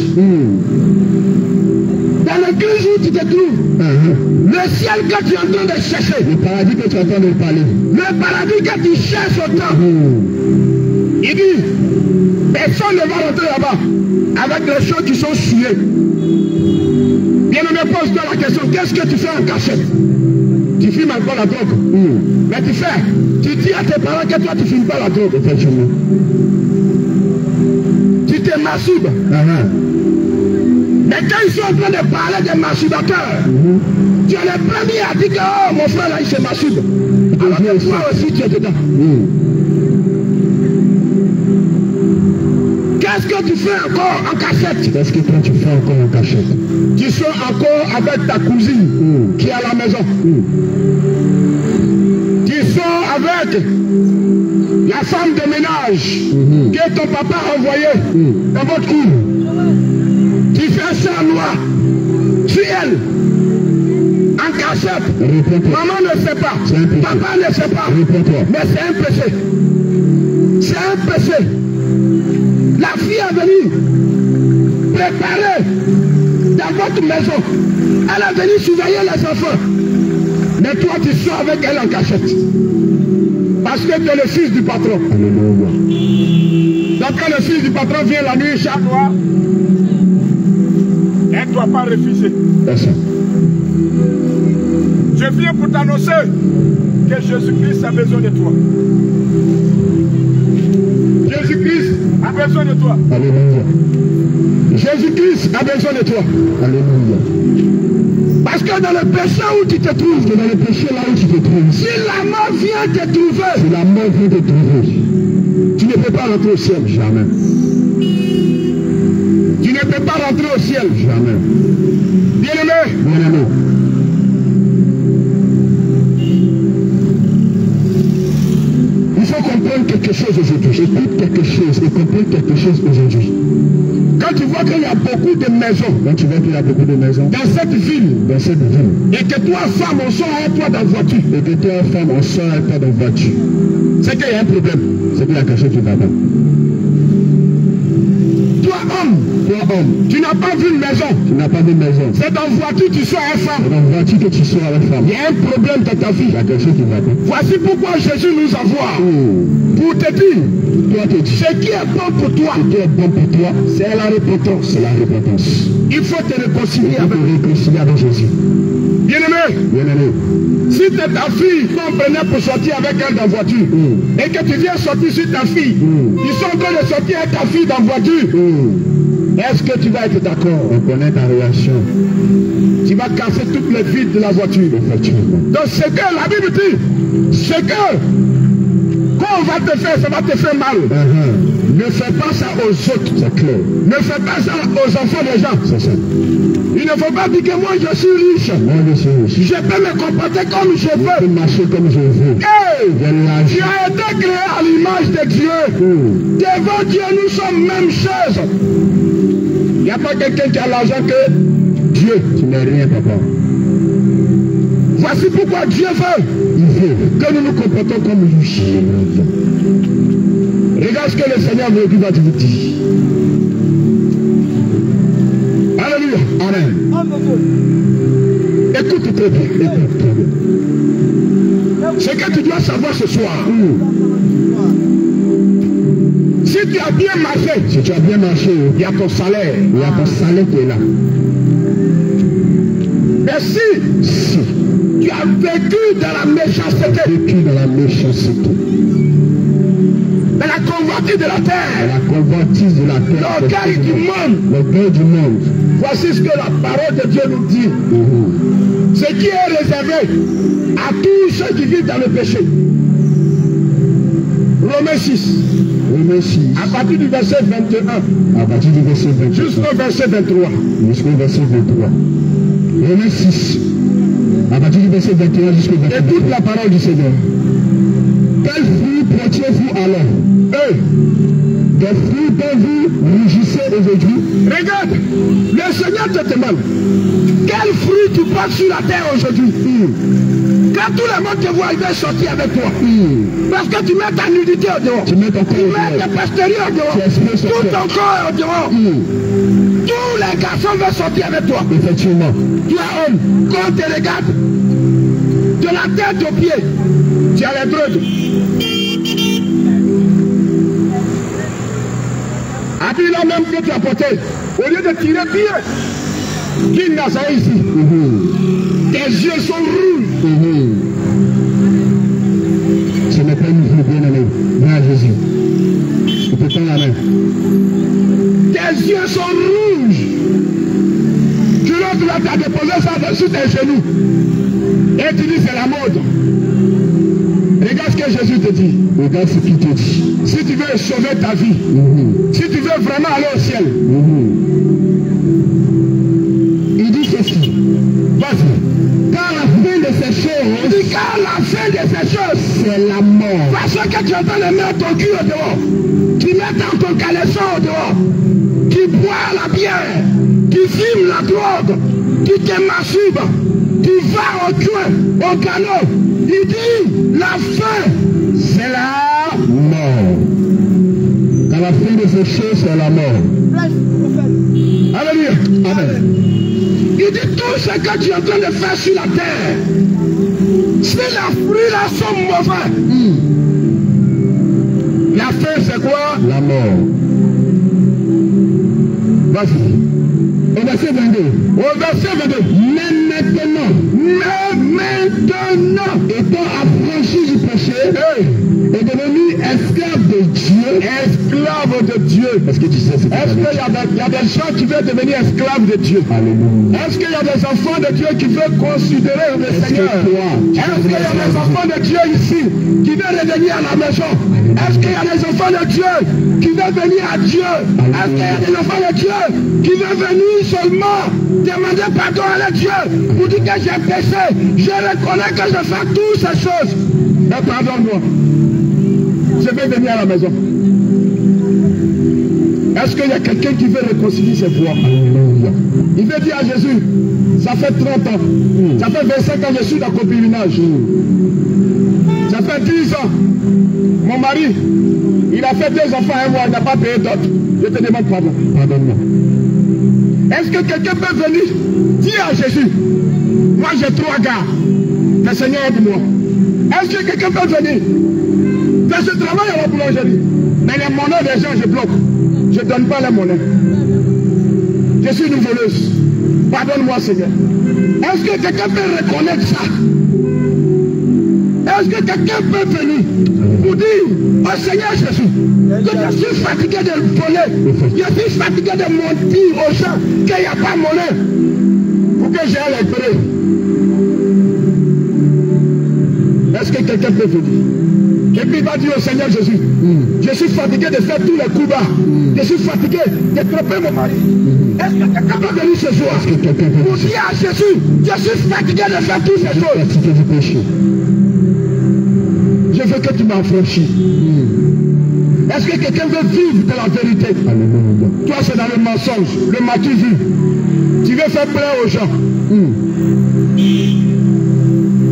Dans l'église où tu te trouves, le ciel que tu es en train de chercher, Le paradis que tu es en train de parler. le paradis que tu cherches autant, il dit, personne ne va rentrer là-bas avec les choses qui sont souillées. Bien aimé, pose-toi la question, qu'est-ce que tu fais en cachette? Tu fumes encore la drogue. Mais tu dis à tes parents que toi tu ne fumes pas la drogue. Effectivement. Tu te masturbes. Mais quand ils sont en train de parler des masturbateurs, tu es le premier à dire que oh, mon frère là il se masturbe. Alors que toi aussi tu es dedans. Qu'est-ce que tu fais encore en cachette? Qu'est-ce que toi tu fais encore en cachette? Tu sors encore avec ta cousine qui est à la maison. Tu sors avec la femme de ménage que ton papa a envoyée dans votre cour. Tu fais ça, loi. Tu elle. En cachette. Maman ne sait pas. Papa ne sait pas. Mais c'est un péché. C'est un péché. La fille est venue préparer dans votre maison. Elle est venue surveiller les enfants. Mais toi, tu sors avec elle en cachette. Parce que tu es le fils du patron. Donc quand le fils du patron vient la nuit, chaque fois, elle ne doit pas refuser. Je viens pour t'annoncer que Jésus-Christ a besoin de toi. Jésus-Christ a besoin de toi. Alléluia. Jésus-Christ a besoin de toi. Alléluia. Parce que dans le péché où tu te trouves, Dans le péché là où tu te trouves, si la mort vient te trouver, si la mort vient te trouver, tu ne peux pas rentrer au ciel. jamais, Tu ne peux pas rentrer au ciel. jamais. Bien-aimé, Bien-aimé, il faut comprendre quelque chose aujourd'hui. écoute quelque chose et comprends quelque chose aujourd'hui. Quand tu vois qu'il y a beaucoup de maisons Quand tu vois qu'il y a beaucoup de maisons dans cette ville, dans cette ville, et que toi, femme, on sort à toi dans la voiture, et que toi, femme, on sort avec toi dans la voiture, c'est qu'il y a un problème. c'est qu'il y a quelque chose qui va pas. Toi, homme, tu n'as pas vu une maison. Tu n'as pas de maison. C'est dans la voiture tu sors avec C'est femme. dans la voiture que tu sors avec femme. Il y a un problème dans ta vie. Il y a quelque chose qui va pas. Voici pourquoi Jésus nous envoie. Pour te dire, Toi, te dis, ce qui est bon pour toi, ce qui est bon pour toi, c'est la repentance. c'est la repentance. Il faut te réconcilier Tu avec peux te réconcilier avec Jésus. Bien-aimé, Bien-aimé, si c'est ta fille qu'on prenait pour sortir avec elle dans la voiture, et que tu viens sortir sur ta fille, ils sont en train de sortir avec ta fille dans la voiture, est-ce que tu vas être d'accord? on connaît ta réaction. Tu vas casser toutes les vitres de la voiture. Effectivement. Donc ce que la Bible dit, c'est que quand on va te faire, ça va te faire mal. Ne fais pas ça aux autres. C'est clair. Ne fais pas ça aux enfants des gens. C'est ça. Il ne faut pas dire que moi je suis riche. Moi, je suis riche. Je peux me comporter comme je Je peux veux. marcher comme je veux. Hey! J'ai l'âge. Tu as été créé à l'image de Dieu. Devant Dieu, nous sommes même choses. Il n'y a pas quelqu'un qui a l'argent que Dieu. Tu n'es rien, papa. Voici pourquoi Dieu veut Il veut. que nous nous comportons comme lui. Regarde ce que le Seigneur va te dire. Alléluia. Amen. Écoute très bien. Écoute très bien. Ce que tu dois savoir ce soir. Si tu as bien marché, Si tu as bien marché, il y a ton salaire. il y a ton salaire qui est là. Mais si tu as vécu dans la méchanceté, Vécu dans la méchanceté, dans la convoitise de la dans terre, la convoitise de la terre, l'orgueil du monde, l'orgueil du monde. voici ce que la parole de Dieu nous dit. Ce qui est réservé à tous ceux qui vivent dans le péché. Romains 6, Romains 6, à partir du verset 21 à partir du verset 23. jusqu'au verset 23. Jusqu'au verset 23. Romains 6, à partir du verset 21 jusqu'au verset 23. Écoute la parole du Seigneur. Quel fruit portiez-vous alors? Des fruits dont vous rougissez aujourd'hui? Regarde, le Seigneur te demande quel fruit tu portes sur la terre aujourd'hui. Quand tout le monde te voit, il va sortir avec toi. Parce que tu mets ta nudité au dehors. Tu mets ton Tu corps mets au tes postérieurs au dehors. Tu exprimes Tout ton ton corps est au dehors. Tous les garçons veulent sortir avec toi. Effectivement. Toi, homme, quand on te regarde, de la tête aux pieds, tu as les drogues. Habille-là même que tu as porté, au lieu de tirer pire, qui n'a ça ici? Tes yeux sont rouges. Ce n'est pas une vie bien aimée. Viens à Jésus. Tu peux prendre la main. Tes yeux sont rouges. Tu l'as déposé ça sur tes genoux. Et tu dis c'est la mode. Regarde ce que Jésus te dit. Regarde ce qu'il te dit. Si tu veux sauver ta vie, si tu veux vraiment aller au ciel, Il dit ceci. vas-y. Car la fin de ces choses, car la fin de ces choses, c'est la mort. parce que tu es en train de mettre ton cul au dehors, qui met dans ton caleçon au dehors, qui boit la bière, qui fume la drogue, qui te masturbe, qui va au coin, au canot. Il dit, la fin, c'est la Mort. À la fin de ces choses, c'est la mort. Alléluia. Amen. Il dit tout ce que tu es en train de faire sur la terre. Si les fruits là sont mauvais, la fin c'est quoi? La mort. Vas-y. Au verset 22. Au verset 22. Mais maintenant, étant affranchi du péché, est devenu esclave de Dieu. Esclave de Dieu. Est-ce que tu sais ce que Est-ce qu'il y a des gens qui veulent devenir esclaves de Dieu? Alléluia. Est-ce qu'il y a des enfants de Dieu qui veulent considérer le Seigneur? Est-ce qu'il y a des enfants de Dieu ici qui veulent revenir à la maison? Est-ce qu'il y a des enfants de Dieu qui veulent venir à Dieu? Est-ce qu'il y a des enfants de Dieu qui veulent venir seulement demander pardon à Dieu pour dire que j'ai péché? Je reconnais que je fais toutes ces choses. Mais pardonne-moi. Je vais venir à la maison. Est-ce qu'il y a quelqu'un qui veut réconcilier ses voix? Il veut dire à Jésus, ça fait 30 ans, ça fait 25 ans que je suis dans le pèlerinage. Ça fait 10 ans. Mon mari, il a fait 2 enfants un mois, il n'a pas payé d'autres. Je te demande pardon. Pardonne-moi. Est-ce que quelqu'un peut venir dire à Jésus, moi j'ai 3 gars, le Seigneur aide-moi. Est-ce que quelqu'un peut venir? Mais je travaille à la boulangerie. Mais les monnaies des gens, je bloque. Je ne donne pas les monnaies. Je suis une voleuse. Pardonne-moi, Seigneur. Est-ce que quelqu'un peut reconnaître ça? Est-ce que quelqu'un peut venir pour dire au Seigneur Jésus que je suis fatigué de voler, je suis fatigué de mentir aux gens qu'il n'y a pas de monnaie pour que j'aille les payer? Est-ce que quelqu'un peut venir? Et puis il va dire au Seigneur Jésus, je suis fatigué de faire tous les coups bas. Je suis fatigué de tromper mon mari. Est-ce que quelqu'un peut venir ce soir pour dire à Jésus, je suis fatigué de faire toutes ces choses? Je veux que tu m'affranchis. Est-ce que quelqu'un veut vivre de la vérité? Alléluia. Toi c'est dans le mensonge, le m'as-tu vu? Tu veux faire plaisir aux gens.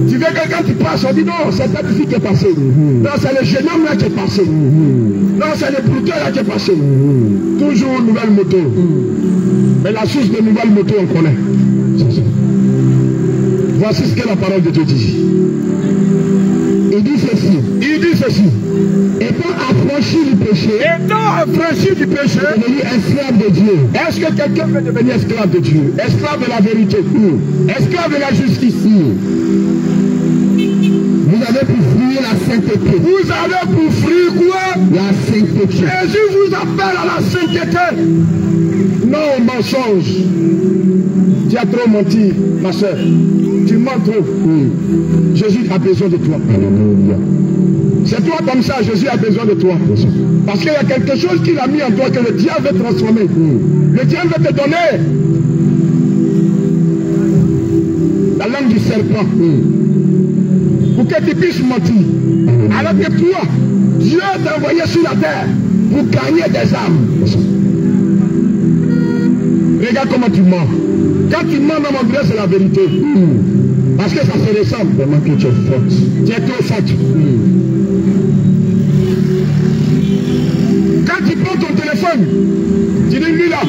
Tu veux que quand tu passes, on dit non, c'est ta fille qui est passée. Non, c'est le jeune homme là qui est passé. Non, c'est le brouteur là qui est passé. Toujours une nouvelle moto. Mais la source de nouvelle moto, on connaît. Voici ce que la parole de Dieu dit. Il dit ceci. Il dit ceci. Étant affranchi du péché. Étant affranchi du péché. Devenu esclave de Dieu. Est-ce que quelqu'un veut devenir esclave de Dieu? Esclave de la vérité. Esclave de la justice. Vous avez pour fuir la sainteté. Vous avez pour fuir quoi? La sainteté. Jésus vous appelle à la sainteté. Non au mensonge. Tu as trop menti, ma soeur. Tu mens trop. Jésus a besoin de toi. C'est toi comme ça, Jésus a besoin de toi. Parce qu'il y a quelque chose qu'il a mis en toi que le diable veut transformer. Le diable veut te donner la langue du serpent. Pour que tu puisses mentir. Alors que toi, Dieu t'a envoyé sur la terre pour gagner des âmes. Regarde comment tu mens. Quand tu mens, dans mon Dieu, c'est la vérité. Parce que ça se ressemble. Vraiment que tu es forte. Tu es trop forte. Quand tu prends ton téléphone, tu dis lui là.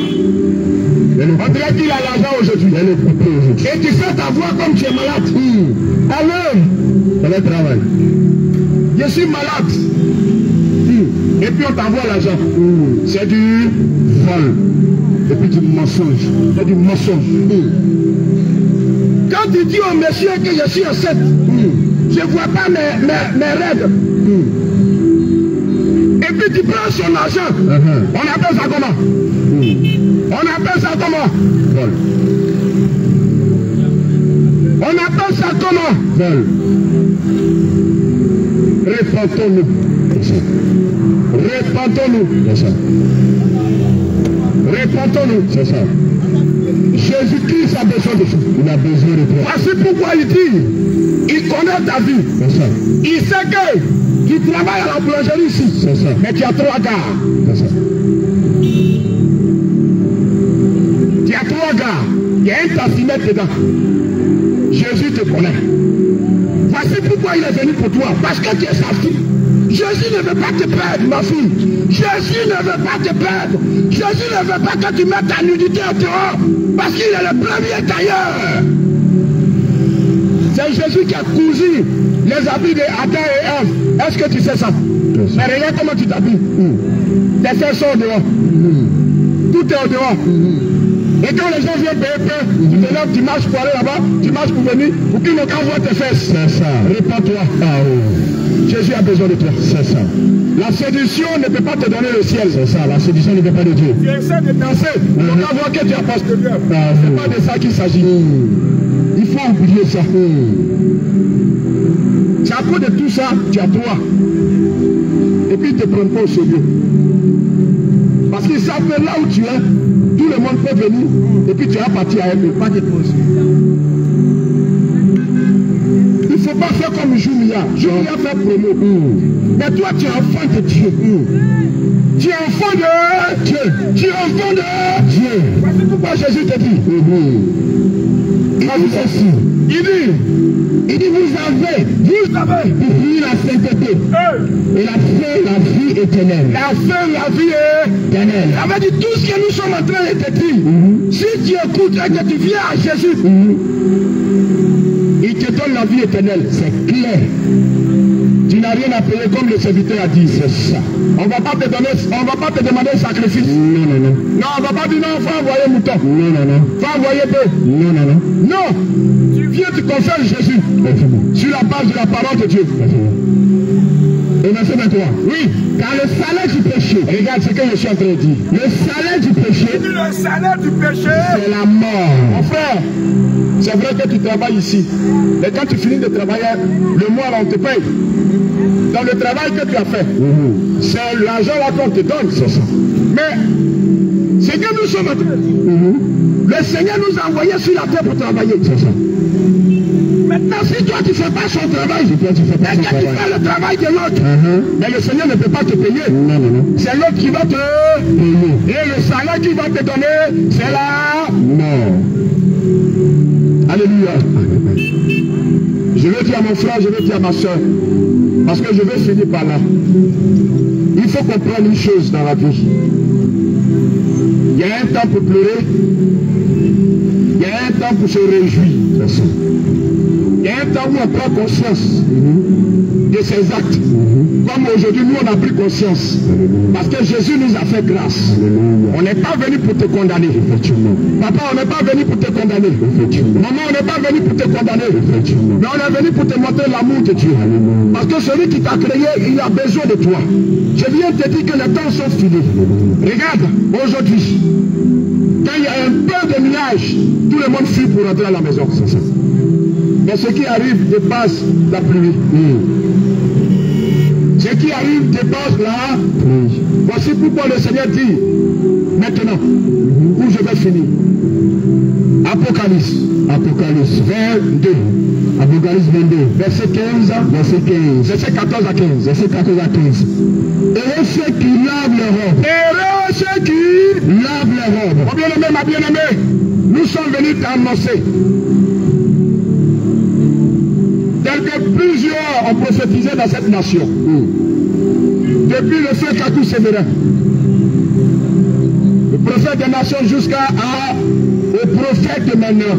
On dirait qu'il a l'argent aujourd'hui. Et tu fais ta voix comme tu es malade. Alors, C'est le travail. je suis malade. Et puis on t'envoie l'argent. C'est du vol. Et puis du mensonge. C'est du mensonge. Quand tu dis au monsieur que je suis enceinte, je ne vois pas mes règles. Et puis tu prends son argent. On appelle ça comment? On appelle ça comment? Vol. On appelle ça comment? Vol. Répentons-nous. Répentons-nous. C'est ça. Répentons-nous. C'est ça. Jésus-Christ a besoin de vous. Il a besoin de toi. Voici pourquoi il dit, il connaît ta vie. C'est ça. Il sait que tu travailles à la boulangerie ici. C'est ça. Mais tu as 3 gars. C'est ça. Tu as 3 gars. Il y a un tassimètre dedans. Jésus te connaît. Voici pourquoi il est venu pour toi. Parce que tu es sa fille. Jésus ne veut pas te perdre, ma fille. Jésus ne veut pas te perdre. Jésus ne veut pas que tu mettes ta nudité au dehors. Parce qu'il est le premier tailleur. C'est Jésus qui a cousu les habits d'Adam et Ève. Est-ce que tu sais ça? Mais regarde comment tu t'habilles. Tes fesses sont au dehors. Tout est au dehors. Et quand les gens viennent payer peu, tu te lèves, tu marches pour aller là-bas, tu marches pour venir, pour qu'ils ne qu'à voir tes fesses. C'est ça. Répands-toi. Ah, oui. Jésus a besoin de toi. C'est ça. La séduction ne peut pas te donner le ciel. C'est ça. La séduction ne peut pas de Dieu. Tu essaies de danser, pour ne qu'à voir que tu as postérieur. C'est pas de ça qu'il s'agit. Il faut oublier ça. C'est à cause de tout ça, tu as toi. Et puis ils ne te prennent pas au sérieux. Parce qu'ils savent que là où tu es, tout le monde peut venir et puis tu vas partir à eux, pas de pause. Il ne faut pas faire comme Joumia. Joumia fait promo. Mais toi, tu es enfant de Dieu. Tu es enfant de Dieu. Tu es enfant de Dieu. Voici pourquoi Jésus te dit. Il dit, vous avez vu la sainteté et la vie éternelle. La fin, la vie éternelle. Ça veut dire tout ce que nous sommes en train de te dire. Si tu écoutes et que tu viens à Jésus, il te donne la vie éternelle. C'est clair. Tu n'as rien à payer comme le serviteur a dit. C'est ça. On ne va pas te demander un sacrifice. Non, non, non. Non, on ne va pas dire non, il faut envoyer mouton. Non, non, non. Il faut envoyer peu. Non, non, non. Non. Tu viens, tu confesses Jésus. Sur la base de la parole de Dieu. Et verset 23. Oui, car le salaire du péché. Regarde ce que je suis en train de dire. Le salaire du péché. Le salaire du péché. C'est la mort. Mon frère, c'est vrai que tu travailles ici. Mais quand tu finis de travailler, le mois là, on te paye. Dans le travail que tu as fait, c'est l'argent là qu'on te donne, c'est ça. Mais c'est que nous sommes en train de dire. Le Seigneur nous a envoyés sur la terre pour travailler, c'est ça. Maintenant, si toi tu ne fais pas son travail, tu fais le travail de l'autre, mais le Seigneur ne peut pas te payer. C'est l'autre qui va te payer. Et le salaire qu'il va te donner, c'est la mort. Alléluia. Je veux dire à mon frère, je veux dire à ma soeur, parce que je vais finir par là. Il faut comprendre une chose dans la vie. Il y a un temps pour pleurer, il y a un temps pour se réjouir. Il y a un temps où on prend conscience de ses actes. Comme aujourd'hui, nous on a pris conscience. Parce que Jésus nous a fait grâce. On n'est pas venu pour te condamner. Papa, on n'est pas venu pour te condamner. Maman, on n'est pas venu pour te condamner. Mais on est venu pour te montrer l'amour de Dieu. Parce que celui qui t'a créé, il a besoin de toi. Je viens te dire que les temps sont finis. Regarde, aujourd'hui, quand il y a un peu de nuages, tout le monde fuit pour rentrer à la maison. C'est ça. Mais ce qui arrive dépasse la pluie. Ce qui arrive dépasse la pluie. Voici pourquoi le Seigneur dit, maintenant, où je vais finir. Apocalypse. Apocalypse 22. Apocalypse 22. Verset 15. Verset 15. Verset 14 à 15. Verset 14 à 15. Et ceux qui lavent les robes. Et ceux qui lavent les robes. Mon bien-aimé, ma bien-aimée, nous sommes venus t'annoncer. Tel que plusieurs ont prophétisé dans cette nation. Depuis le feu Kakou Sévérin. Le prophète des nations jusqu'à au prophète de maintenant.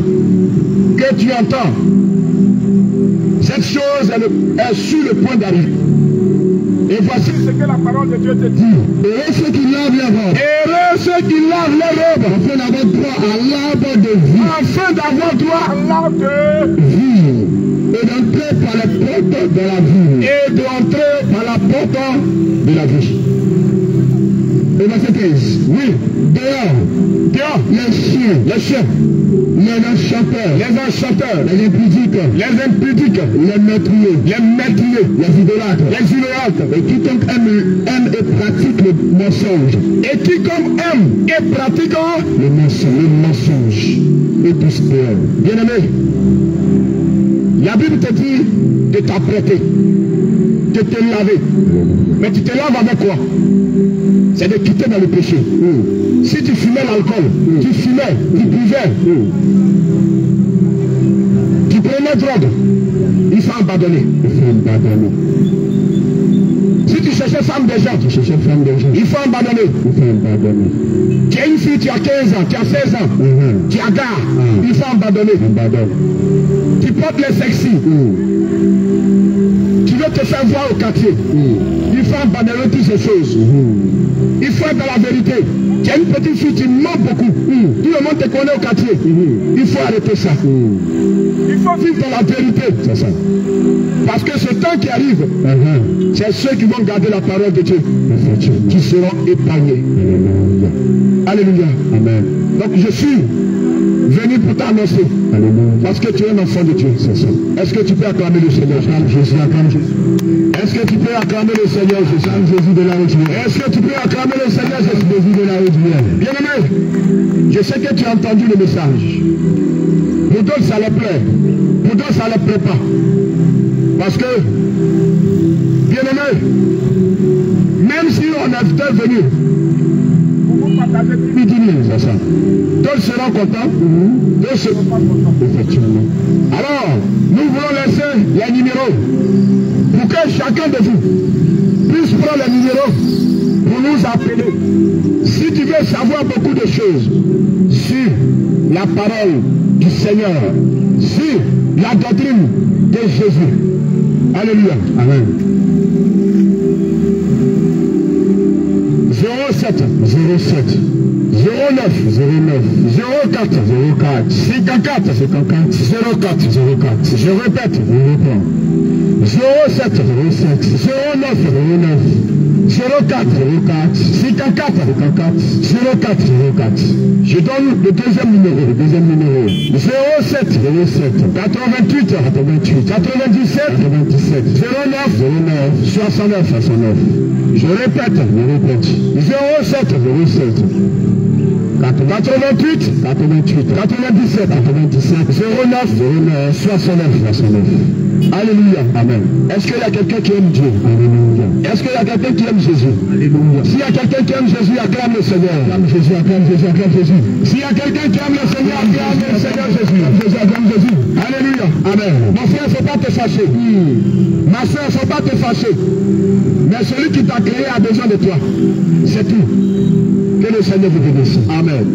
Que tu entends. Cette chose est sur le point d'arriver. Et voici ce que la parole de Dieu te dit. Et ceux qui lavent les robes. Et ceux qui lavent les robes. Afin d'avoir droit à l'arbre de vie. Afin d'avoir droit à l'arbre de vie. Et d'entrer par la porte de la vie. Et d'entrer par la porte de la vie. Au verset 15. Oui. Dehors. Les chiens. Les enchanteurs. Les impudiques. Les meurtriers. Les idolâtres. Et quiconque aime et pratique le mensonge. Le mensonge. Et tout ce bien aimé, la Bible te dit de t'apprêter, de te laver. Mais tu te laves avec quoi? C'est de quitter dans le péché. Si tu fumais l'alcool, tu buvais, tu prenais drogue, il faut abandonner. Si tu cherchais femme des gens, il faut abandonner. Tu as une fille, tu as 15 ans, tu as 16 ans, tu as gare, il faut abandonner. Tu portes les sexy, tu veux te faire voir au quartier, il faut abandonner toutes ces choses. Il faut être dans la vérité. Tu as une petite fille, tu mens beaucoup, tout le monde te connaît au quartier, il faut arrêter ça. Il faut vivre dans la vérité. C'est ça. Parce que ce temps qui arrive, c'est ceux qui vont garder la parole de Dieu qui seront épargnés. Alléluia. Amen. Donc je suis venu pour t'annoncer. Parce que tu es un enfant de Dieu. C'est ça. Est-ce que tu peux acclamer le Seigneur Jésus? Est-ce que tu peux acclamer le Seigneur Jésus de la haute? Est-ce que tu peux acclamer le Seigneur Jésus de la haute? Bien aimé, je sais que tu as entendu le message. Pour d'autres ça les plaît. Pour d'autres ça les plaît pas. Parce que, bien aimé, même si on est venu, on va partager 10 000, c'est ça. D'autres seront contents, d'autres seront pas contents. Effectivement. Alors, nous voulons laisser les numéros pour que chacun de vous puisse prendre les numéros pour nous appeler. Si tu veux savoir beaucoup de choses sur la parole du Seigneur, sur la doctrine de Jésus. Alléluia. Amen. 07 09 04 54 04. Je répète. 07 09 04 54 04. Je donne le deuxième numéro. 07 88 97 09 69. Je répète. 07 88 97 09 69. Alléluia. Amen. Est-ce qu'il y a quelqu'un qui aime Dieu? Alléluia. Est-ce qu'il y a quelqu'un qui aime Jésus? Alléluia. S'il y a quelqu'un qui aime Jésus, acclame le Seigneur. Acclame Jésus. S'il y a quelqu'un qui aime le Seigneur, acclame le Seigneur Jésus. Acclame Jésus. Alléluia. Amen. Mon frère, il ne faut pas te fâcher. Ma soeur, il ne faut pas te fâcher. Mais celui qui t'a créé a besoin de toi. C'est tout. Que le Seigneur vous bénisse. Amen.